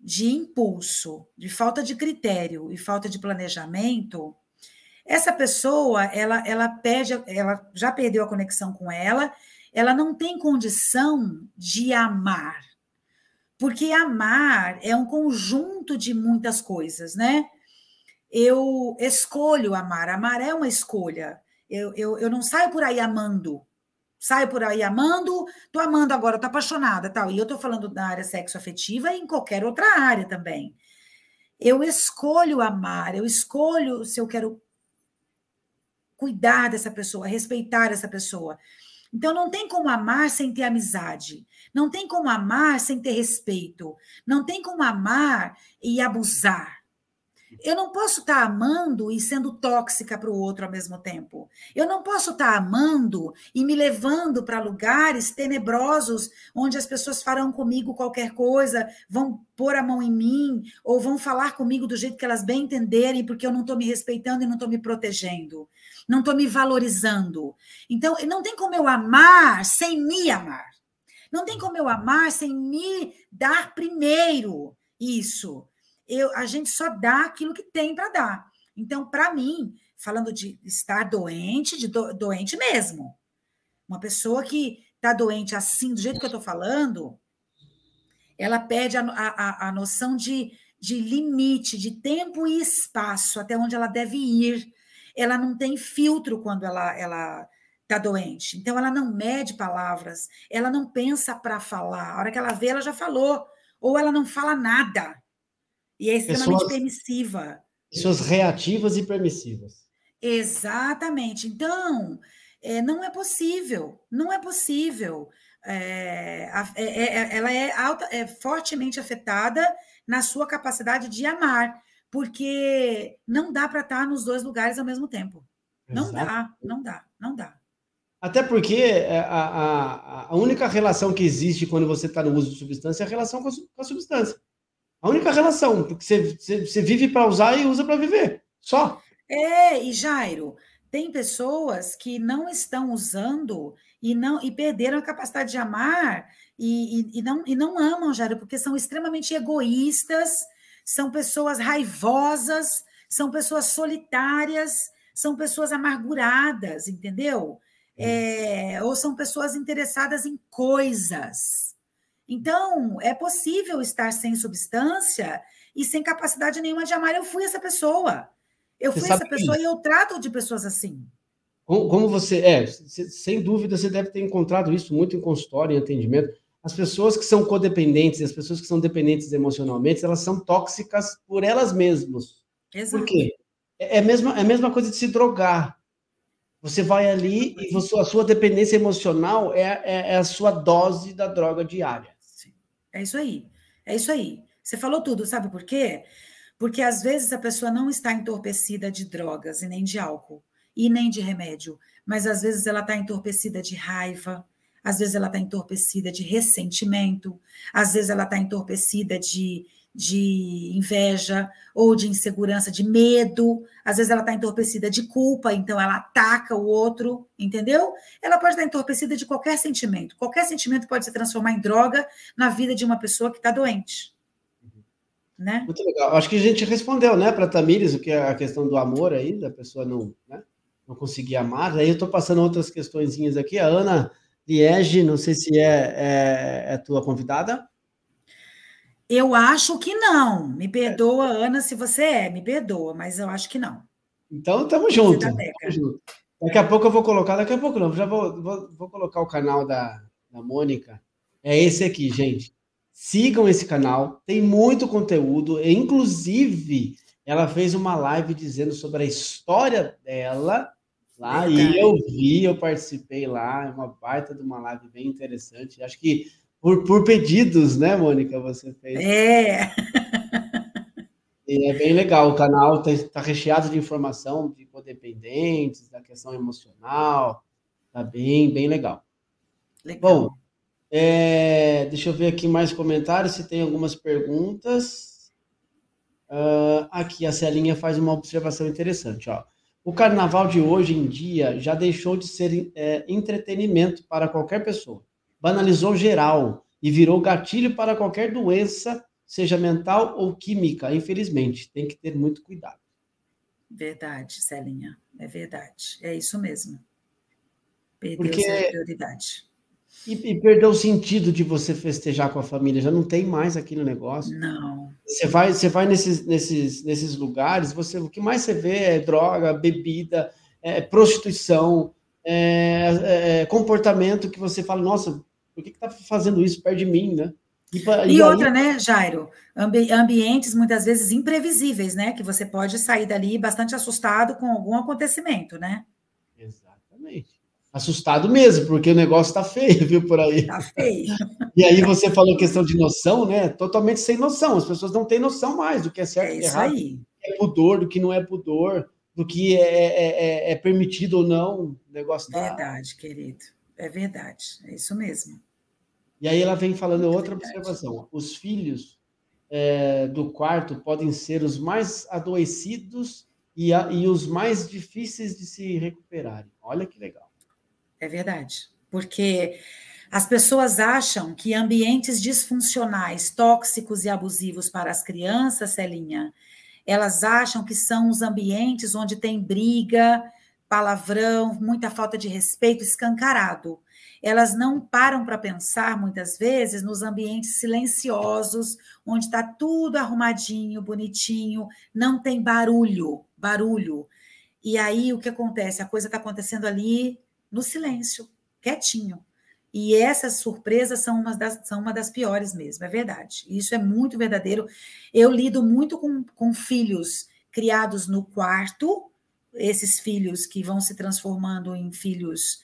de impulso, de falta de critério e falta de planejamento, essa pessoa, ela já perdeu a conexão com ela não tem condição de amar, porque amar é um conjunto de muitas coisas, né? Eu escolho amar, amar é uma escolha. Eu não saio por aí amando, saio por aí amando, tô amando agora, tô apaixonada, tal. E eu tô falando da área sexoafetiva e em qualquer outra área também. Eu escolho amar, eu escolho se eu quero cuidar dessa pessoa, respeitar essa pessoa. Então, não tem como amar sem ter amizade. Não tem como amar sem ter respeito. Não tem como amar e abusar. Eu não posso estar amando e sendo tóxica para o outro ao mesmo tempo. Eu não posso estar amando e me levando para lugares tenebrosos, onde as pessoas farão comigo qualquer coisa, vão pôr a mão em mim, ou vão falar comigo do jeito que elas bem entenderem, porque eu não estou me respeitando e não estou me protegendo, não estou me valorizando. Então, não tem como eu amar sem me amar. Não tem como eu amar sem me dar primeiro isso. A gente só dá aquilo que tem para dar. Então, para mim, falando de estar doente, doente mesmo, uma pessoa que está doente assim, do jeito que eu estou falando, ela perde a noção de limite, de tempo e espaço, até onde ela deve ir. Ela não tem filtro quando ela está doente. Então, ela não mede palavras, ela não pensa para falar. A hora que ela vê, ela já falou. Ou ela não fala nada. E é extremamente permissiva. Pessoas reativas e permissivas. Exatamente. Então, não é possível. Não é possível. Ela é fortemente afetada na sua capacidade de amar, porque não dá para estar nos dois lugares ao mesmo tempo. Não dá, não dá, não dá. Até porque a única relação que existe quando você está no uso de substância é a relação com a substância. A única relação, porque você vive para usar e usa para viver. Só. E Jairo, tem pessoas que não estão usando e perderam a capacidade de amar e não amam, Jairo, porque são extremamente egoístas, são pessoas raivosas, são pessoas solitárias, são pessoas amarguradas, entendeu? Ou são pessoas interessadas em coisas. Então, é possível estar sem substância e sem capacidade nenhuma de amar. Eu fui essa pessoa. Eu fui essa pessoa e eu trato de pessoas assim. Como você... sem dúvida, você deve ter encontrado isso muito em consultório, em atendimento. As pessoas que são codependentes, as pessoas que são dependentes emocionalmente, elas são tóxicas por elas mesmas. Exato. Por quê? É a mesma coisa de se drogar. Você vai ali e a sua dependência emocional é a sua dose da droga diária. É isso aí. É isso aí. Você falou tudo, sabe por quê? Porque às vezes a pessoa não está entorpecida de drogas e nem de álcool e nem de remédio, mas às vezes ela está entorpecida de raiva, às vezes ela está entorpecida de ressentimento, às vezes ela está entorpecida de inveja ou de insegurança, de medo, às vezes ela está entorpecida de culpa, então ela ataca o outro, entendeu? Ela pode estar entorpecida de qualquer sentimento pode se transformar em droga na vida de uma pessoa que está doente. Né? Muito legal. Acho que a gente respondeu, né, para a Tamires, o que é a questão do amor aí, da pessoa não conseguir amar. Aí eu estou passando outras questõezinhas aqui. A Ana Liege, não sei se é tua convidada. Eu acho que não. Me perdoa, Ana, se você me perdoa, mas eu acho que não. Então, estamos juntos. Daqui a pouco eu vou colocar, daqui a pouco não, já vou colocar o canal da Mônica. É esse aqui, gente. Sigam esse canal, tem muito conteúdo, e, inclusive, ela fez uma live dizendo sobre a história dela lá, verdade. E eu participei lá, é uma baita de uma live bem interessante. Acho que por pedidos, né, Mônica, você fez. E é bem legal, o canal está recheado de informação de codependentes, da questão emocional, tá bem legal. Bom, deixa eu ver aqui mais comentários, se tem algumas perguntas. Aqui a Celinha faz uma observação interessante. Ó. O carnaval de hoje em dia já deixou de ser entretenimento para qualquer pessoa. Banalizou geral e virou gatilho para qualquer doença, seja mental ou química. Infelizmente, tem que ter muito cuidado. Verdade, Celinha, é verdade. É isso mesmo. Perdeu a prioridade. E perdeu o sentido de você festejar com a família, já não tem mais aquele negócio. Não. Você vai nesses lugares, o que mais você vê é droga, bebida, prostituição, comportamento que você fala, nossa, por que está fazendo isso perto de mim, né? E outra, né, Jairo? Ambientes muitas vezes imprevisíveis, né? Que você pode sair dali bastante assustado com algum acontecimento, né? Exatamente. Assustado mesmo, porque o negócio está feio, viu, por aí. Está feio. E aí você falou questão de noção, né? Totalmente sem noção. As pessoas não têm noção mais do que é certo e errado, aí. do que é pudor, do que não é pudor, do que é permitido ou não. O negócio Verdade, querido. É verdade. É isso mesmo. E aí ela vem falando outra observação. Os filhos do quarto podem ser os mais adoecidos e os mais difíceis de se recuperarem. Olha que legal. É verdade. Porque as pessoas acham que ambientes disfuncionais, tóxicos e abusivos para as crianças, Celinha, elas acham que são os ambientes onde tem briga, palavrão, muita falta de respeito escancarado. Elas não param para pensar, muitas vezes, nos ambientes silenciosos, onde está tudo arrumadinho, bonitinho, não tem barulho. E aí, o que acontece? A coisa está acontecendo ali no silêncio, quietinho. E essas surpresas são uma das piores mesmo, é verdade. Isso é muito verdadeiro. Eu lido muito com filhos criados no quarto, esses filhos que vão se transformando em filhos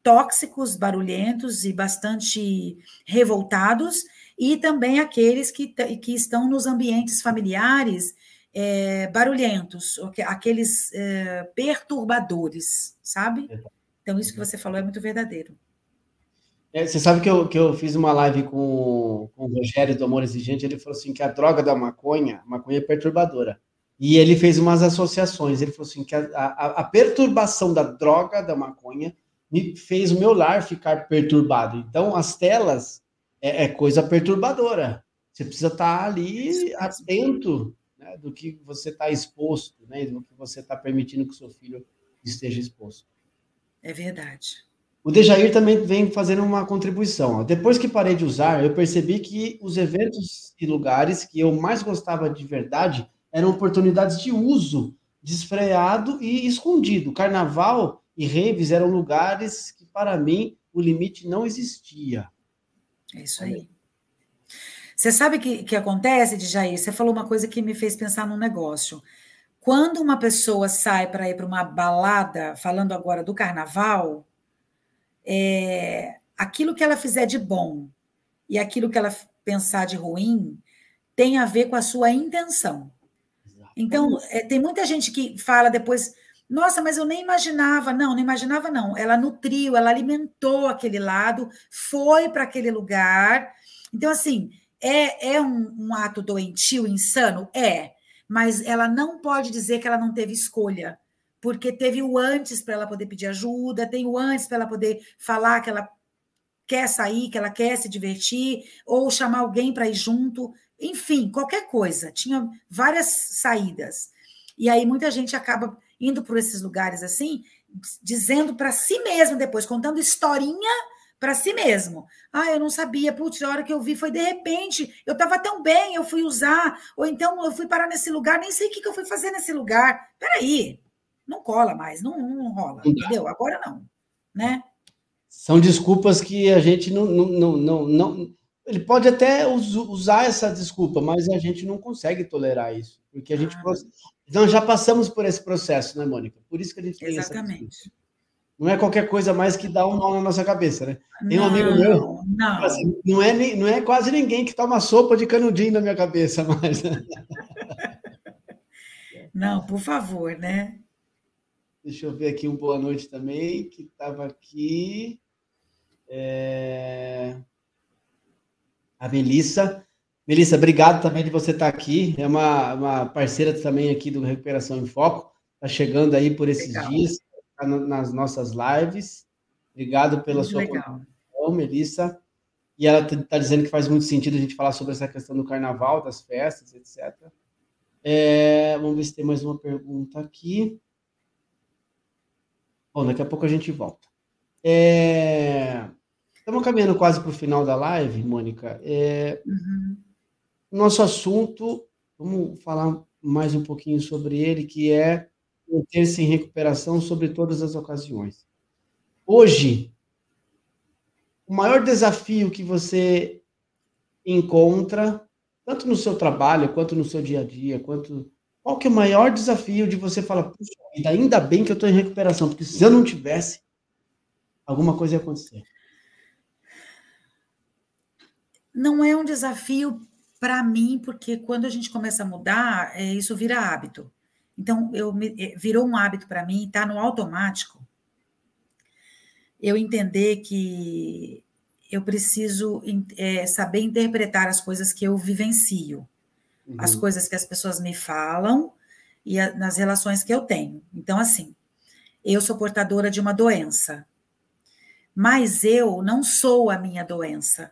tóxicos, barulhentos e bastante revoltados, e também aqueles que estão nos ambientes familiares barulhentos, aqueles perturbadores, sabe? Então, isso que você falou é muito verdadeiro. Você sabe que eu fiz uma live com o Rogério do Amor Exigente, ele falou assim que a droga da maconha, a maconha é perturbadora. E ele fez umas associações, ele falou assim que a perturbação da droga da maconha me fez o meu lar ficar perturbado. Então, as telas é coisa perturbadora. Você precisa estar ali atento, né, do que você está exposto, né, do que você está permitindo que o seu filho esteja exposto. É verdade. O Dejair também vem fazendo uma contribuição. Depois que parei de usar, eu percebi que os eventos e lugares que eu mais gostava de verdade eram oportunidades de uso desfreado e escondido. Carnaval e raves eram lugares que, para mim, o limite não existia. É isso aí. Você sabe o que acontece, Djair? Você falou uma coisa que me fez pensar num negócio. Quando uma pessoa sai para ir para uma balada, falando agora do carnaval, aquilo que ela fizer de bom e aquilo que ela pensar de ruim tem a ver com a sua intenção. Então, tem muita gente que fala depois, nossa, mas eu nem imaginava. Não imaginava não. Ela nutriu, ela alimentou aquele lado, foi para aquele lugar. Então, assim, é um ato doentio, insano? É, mas ela não pode dizer que ela não teve escolha, porque teve o antes para ela poder pedir ajuda, tem o antes para ela poder falar que ela quer sair, que ela quer se divertir, ou chamar alguém para ir junto, enfim, qualquer coisa. Tinha várias saídas. E aí muita gente acaba indo por esses lugares assim, dizendo para si mesmo depois, contando historinha para si mesmo. Eu não sabia, putz, a hora que eu vi foi de repente, eu estava tão bem, eu fui usar, ou então eu fui parar nesse lugar, nem sei o que eu fui fazer nesse lugar. Peraí, não cola mais, não rola, entendeu? Agora não, né? São desculpas que a gente não. Ele pode até usar essa desculpa, mas a gente não consegue tolerar isso, porque a gente. Então, já passamos por esse processo, né, Mônica? Por isso que a gente tem essa desculpa. Exatamente. Não é qualquer coisa mais que dá um nó na nossa cabeça, né? Tem um amigo meu, não. Assim, não é quase ninguém que toma sopa de canudinho na minha cabeça, mas. Não, por favor, né? Deixa eu ver aqui um boa noite também, que estava aqui. A Melissa. Melissa, obrigado também de você estar aqui. É uma parceira também aqui do Recuperação em Foco. Está chegando aí por esses dias, tá nas nossas lives. Obrigado pela sua contribuição, Melissa. E ela está dizendo que faz muito sentido a gente falar sobre essa questão do carnaval, das festas, etc. Vamos ver se tem mais uma pergunta aqui. Bom, daqui a pouco a gente volta. Estamos caminhando quase para o final da live, Mônica. Nosso assunto, vamos falar mais um pouquinho sobre ele, que é manter-se em recuperação sobre todas as ocasiões. Hoje, o maior desafio que você encontra, tanto no seu trabalho, quanto no seu dia a dia, qual que é o maior desafio de você falar, puxa vida, ainda bem que eu estou em recuperação, porque se eu não tivesse, alguma coisa ia acontecer? Não é um desafio para mim, porque quando a gente começa a mudar, isso vira hábito. Então, virou um hábito para mim, está no automático. Eu entender que eu preciso saber interpretar as coisas que eu vivencio, as coisas que as pessoas me falam e nas relações que eu tenho. Então, assim, eu sou portadora de uma doença, mas eu não sou a minha doença.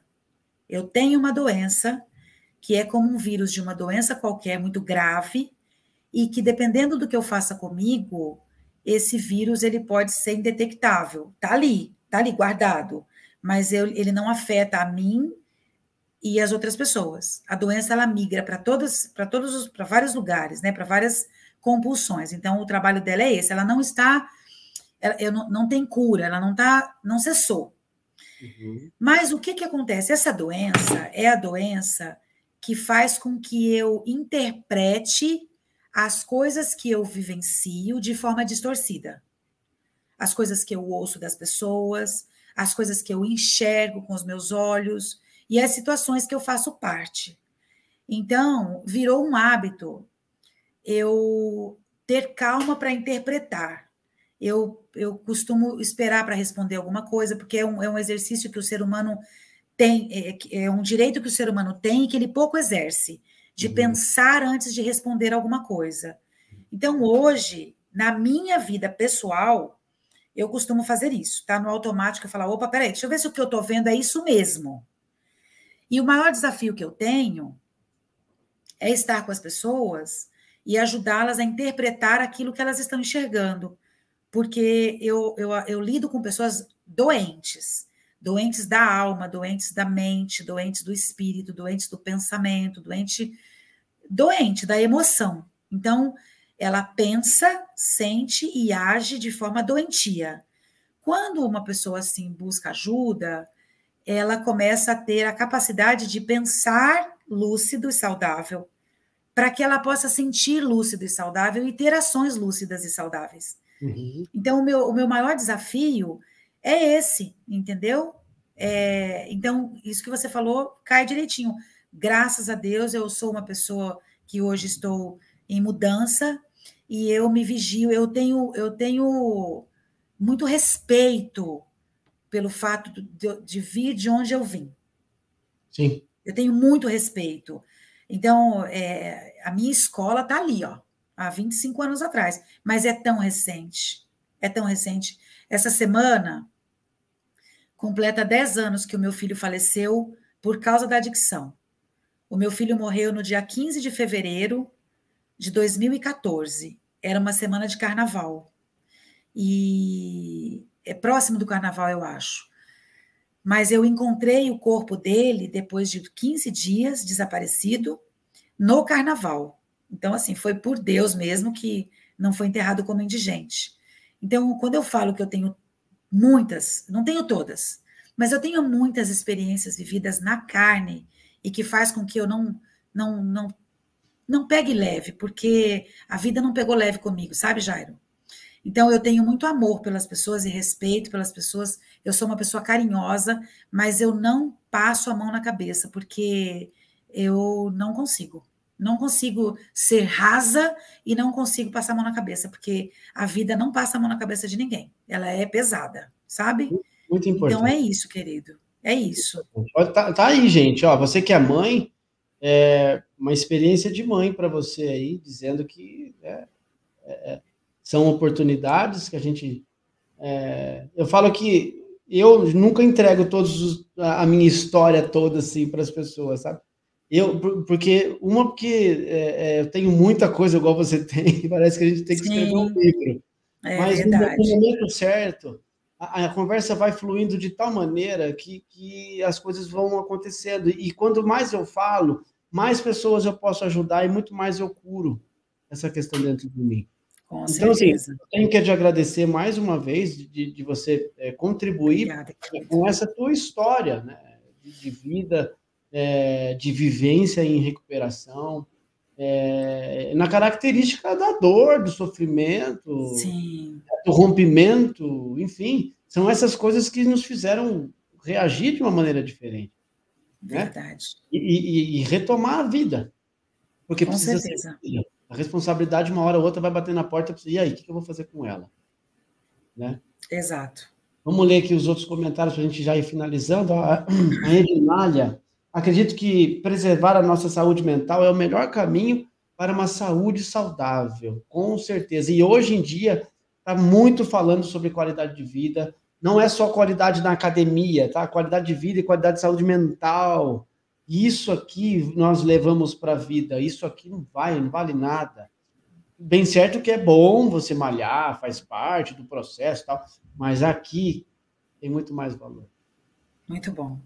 Eu tenho uma doença que é como um vírus de uma doença qualquer, muito grave, e que, dependendo do que eu faça comigo, esse vírus ele pode ser indetectável. Está ali guardado, mas ele não afeta a mim e as outras pessoas. A doença ela migra para vários lugares, né? Para várias compulsões. Então, o trabalho dela é esse. Ela não está, não tem cura, ela não cessou. Mas o que acontece? Essa doença é a doença que faz com que eu interprete as coisas que eu vivencio de forma distorcida. As coisas que eu ouço das pessoas, as coisas que eu enxergo com os meus olhos e as situações que eu faço parte. Então, virou um hábito eu ter calma para interpretar. Eu costumo esperar para responder alguma coisa, porque é um exercício que o ser humano tem, é um direito que o ser humano tem e que ele pouco exerce, de pensar antes de responder alguma coisa. Então, hoje, na minha vida pessoal, eu costumo fazer isso, tá? No automático, eu falo, opa, peraí, deixa eu ver se o que eu estou vendo é isso mesmo. E o maior desafio que eu tenho é estar com as pessoas e ajudá-las a interpretar aquilo que elas estão enxergando. Porque eu lido com pessoas doentes, doentes da alma, doentes da mente, doentes do espírito, doentes do pensamento, doente da emoção. Então, ela pensa, sente e age de forma doentia. Quando uma pessoa assim busca ajuda, ela começa a ter a capacidade de pensar lúcido e saudável, para que ela possa sentir lúcido e saudável e ter ações lúcidas e saudáveis. Então, o meu maior desafio é esse, entendeu? Então, isso que você falou cai direitinho. Graças a Deus, eu sou uma pessoa que hoje estou em mudança e eu me vigio, eu tenho muito respeito pelo fato de vir de onde eu vim. Sim. Eu tenho muito respeito. Então, a minha escola está ali, ó, há 25 anos atrás, mas é tão recente, é tão recente. Essa semana completa 10 anos que o meu filho faleceu por causa da adicção. O meu filho morreu no dia 15 de fevereiro de 2014. Era uma semana de carnaval. E é próximo do carnaval, eu acho. Mas eu encontrei o corpo dele depois de 15 dias desaparecido no carnaval. Então, assim, foi por Deus mesmo que não foi enterrado como indigente. Então, quando eu falo que eu tenho muitas, não tenho todas, mas eu tenho muitas experiências vividas na carne e que faz com que eu não pegue leve, porque a vida não pegou leve comigo, sabe, Jairo? Então, eu tenho muito amor pelas pessoas e respeito pelas pessoas. Eu sou uma pessoa carinhosa, mas eu não passo a mão na cabeça, porque eu não consigo. Não consigo ser rasa e não consigo passar a mão na cabeça, porque a vida não passa a mão na cabeça de ninguém. Ela é pesada, sabe? Muito importante. Então, é isso, querido. É isso. Tá aí, gente. Ó, você que é mãe, uma experiência de mãe para você aí, dizendo que são oportunidades que a gente... eu falo que eu nunca entrego a minha história toda assim para as pessoas, sabe? Porque eu tenho muita coisa igual você tem, parece que a gente tem que escrever um livro. Mas verdade. no momento certo, a conversa vai fluindo de tal maneira que as coisas vão acontecendo. E quanto mais eu falo, mais pessoas eu posso ajudar e muito mais eu curo essa questão dentro de mim. Com então, certeza. assim, eu tenho que te agradecer mais uma vez de você contribuir Obrigada, com essa tua história, né, de vida, de vivência em recuperação, na característica da dor, do sofrimento, Sim. do rompimento, enfim, são essas coisas que nos fizeram reagir de uma maneira diferente. Verdade. Né? E retomar a vida. Porque com precisa certeza. ser. A responsabilidade, uma hora ou outra, vai bater na porta. E aí, o que eu vou fazer com ela? Né? Exato. Vamos ler aqui os outros comentários para a gente já ir finalizando. A Ednália, acredito que preservar a nossa saúde mental é o melhor caminho para uma saúde saudável, com certeza. E hoje em dia está muito falando sobre qualidade de vida. Não é só qualidade na academia, tá? Qualidade de vida e qualidade de saúde mental. Isso aqui nós levamos para a vida. Isso aqui não vale nada. Bem certo que é bom você malhar, faz parte do processo e tal, mas aqui tem muito mais valor. Muito bom.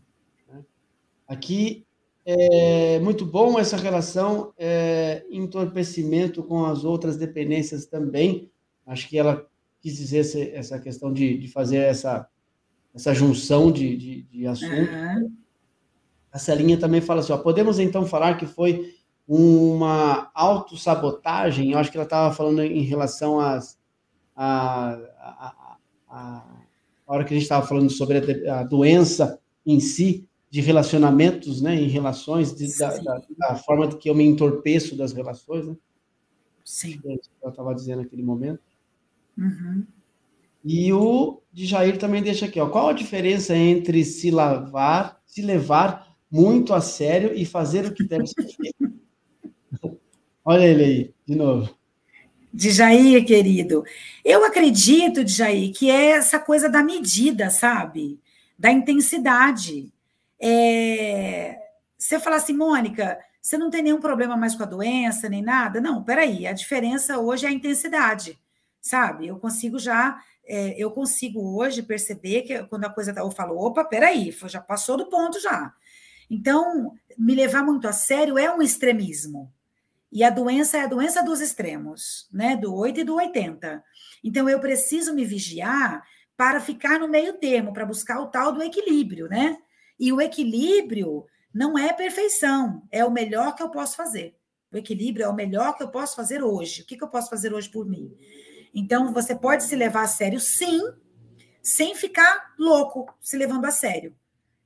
Aqui é muito bom essa relação, entorpecimento com as outras dependências também. Acho que ela quis dizer essa questão de fazer essa junção de assuntos. A Celinha também fala assim, podemos então falar que foi uma autossabotagem? Eu acho que ela estava falando em relação a hora que a gente estava falando sobre a doença em si, de relacionamentos, né, em relações, da forma que eu me entorpeço das relações, né? Sim. Que eu estava dizendo naquele momento. Uhum. E o de Jair também deixa aqui, ó. Qual a diferença entre se levar muito a sério e fazer o que deve ser feito? Olha ele aí, de novo. Djair, querido, eu acredito, Djair, que é essa coisa da medida, sabe? Da intensidade. Você fala assim, Mônica, você não tem nenhum problema mais com a doença, nem nada? Não, peraí, a diferença hoje é a intensidade, sabe? Eu consigo hoje perceber que quando a coisa eu falo, opa, peraí, já passou do ponto já. Então, me levar muito a sério é um extremismo. E a doença é a doença dos extremos, né? Do 8 e do 80. Então, eu preciso me vigiar para ficar no meio termo, para buscar o tal do equilíbrio, né? E o equilíbrio não é perfeição, é o melhor que eu posso fazer. O equilíbrio é o melhor que eu posso fazer hoje. O que eu posso fazer hoje por mim? Então, você pode se levar a sério, sim, sem ficar louco se levando a sério.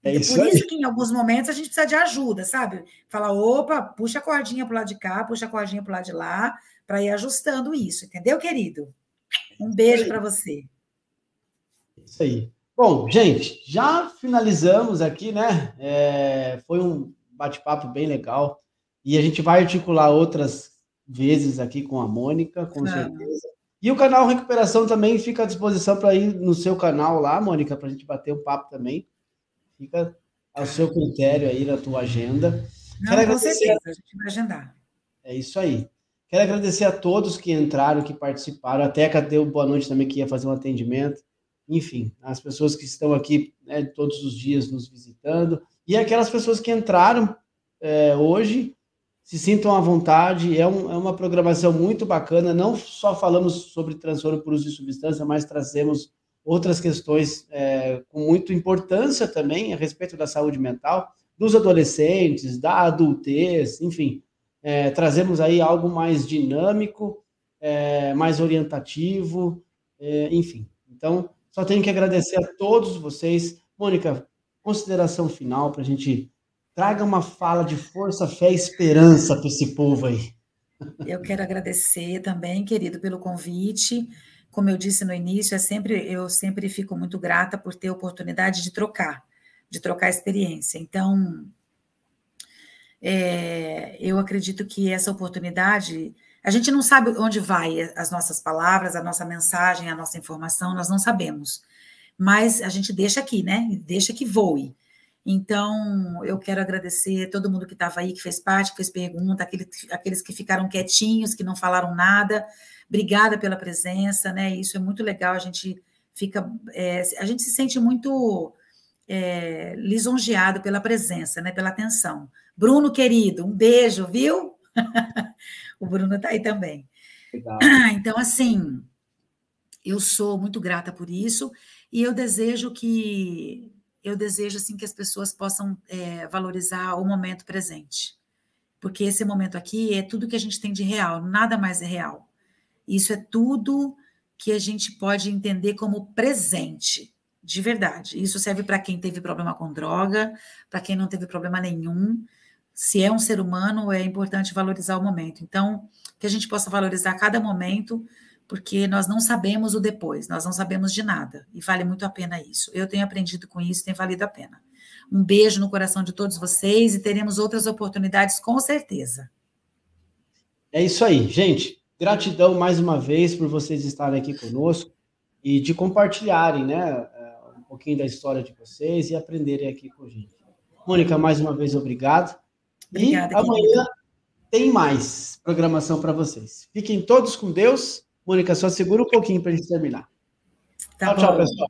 É Então, isso por isso aí. que em alguns momentos a gente precisa de ajuda, sabe? Falar, opa, puxa a cordinha para o lado de cá, puxa a cordinha para o lado de lá, para ir ajustando isso, entendeu, querido? Um beijo para você. Isso aí. Bom, gente, já finalizamos aqui, né? Foi um bate-papo bem legal. E a gente vai articular outras vezes aqui com a Mônica, com certeza. E o canal Recuperação também fica à disposição para ir no seu canal lá, Mônica, para a gente bater um papo também. Fica ao seu critério aí, na tua agenda. Não, com certeza, a gente vai agendar. É isso aí. Quero agradecer a todos que entraram, que participaram. A Teca deu boa noite também, que ia fazer um atendimento. Enfim, as pessoas que estão aqui, né, todos os dias nos visitando. E aquelas pessoas que entraram hoje, se sintam à vontade. É uma programação muito bacana. Não só falamos sobre transtorno por uso de substância, mas trazemos outras questões com muita importância também a respeito da saúde mental, dos adolescentes, da adultez, enfim. Trazemos aí algo mais dinâmico, mais orientativo, enfim. Então, só tenho que agradecer a todos vocês. Mônica, consideração final para a gente traga uma fala de força, fé e esperança para esse povo aí. Eu quero agradecer também, querido, pelo convite. Como eu disse no início, eu sempre fico muito grata por ter a oportunidade de trocar experiência. Então, eu acredito que essa oportunidade, a gente não sabe onde vai as nossas palavras, a nossa mensagem, a nossa informação, nós não sabemos. Mas a gente deixa aqui, né? Deixa que voe. Então, eu quero agradecer todo mundo que estava aí, que fez parte, que fez pergunta, aqueles que ficaram quietinhos, que não falaram nada. Obrigada pela presença, né? Isso é muito legal, a gente se sente muito lisonjeado pela presença, né? Pela atenção. Bruno, querido, um beijo, viu? O Bruno está aí também. Legal. Então, assim, eu sou muito grata por isso e eu desejo assim, que as pessoas possam valorizar o momento presente. Porque esse momento aqui é tudo que a gente tem de real, nada mais é real. Isso é tudo que a gente pode entender como presente, de verdade. Isso serve para quem teve problema com droga, para quem não teve problema nenhum. Se é um ser humano, é importante valorizar o momento. Então, que a gente possa valorizar cada momento, porque nós não sabemos o depois, nós não sabemos de nada, e vale muito a pena isso. Eu tenho aprendido com isso, tem valido a pena. Um beijo no coração de todos vocês e teremos outras oportunidades, com certeza. É isso aí, gente. Gratidão mais uma vez por vocês estarem aqui conosco e de compartilharem, né, um pouquinho da história de vocês e aprenderem aqui com a gente. Mônica, mais uma vez, obrigado. Obrigada, e amanhã querida. Tem mais programação para vocês. Fiquem todos com Deus. Mônica, só segura um pouquinho para a gente terminar. Tá tchau, bom. pessoal.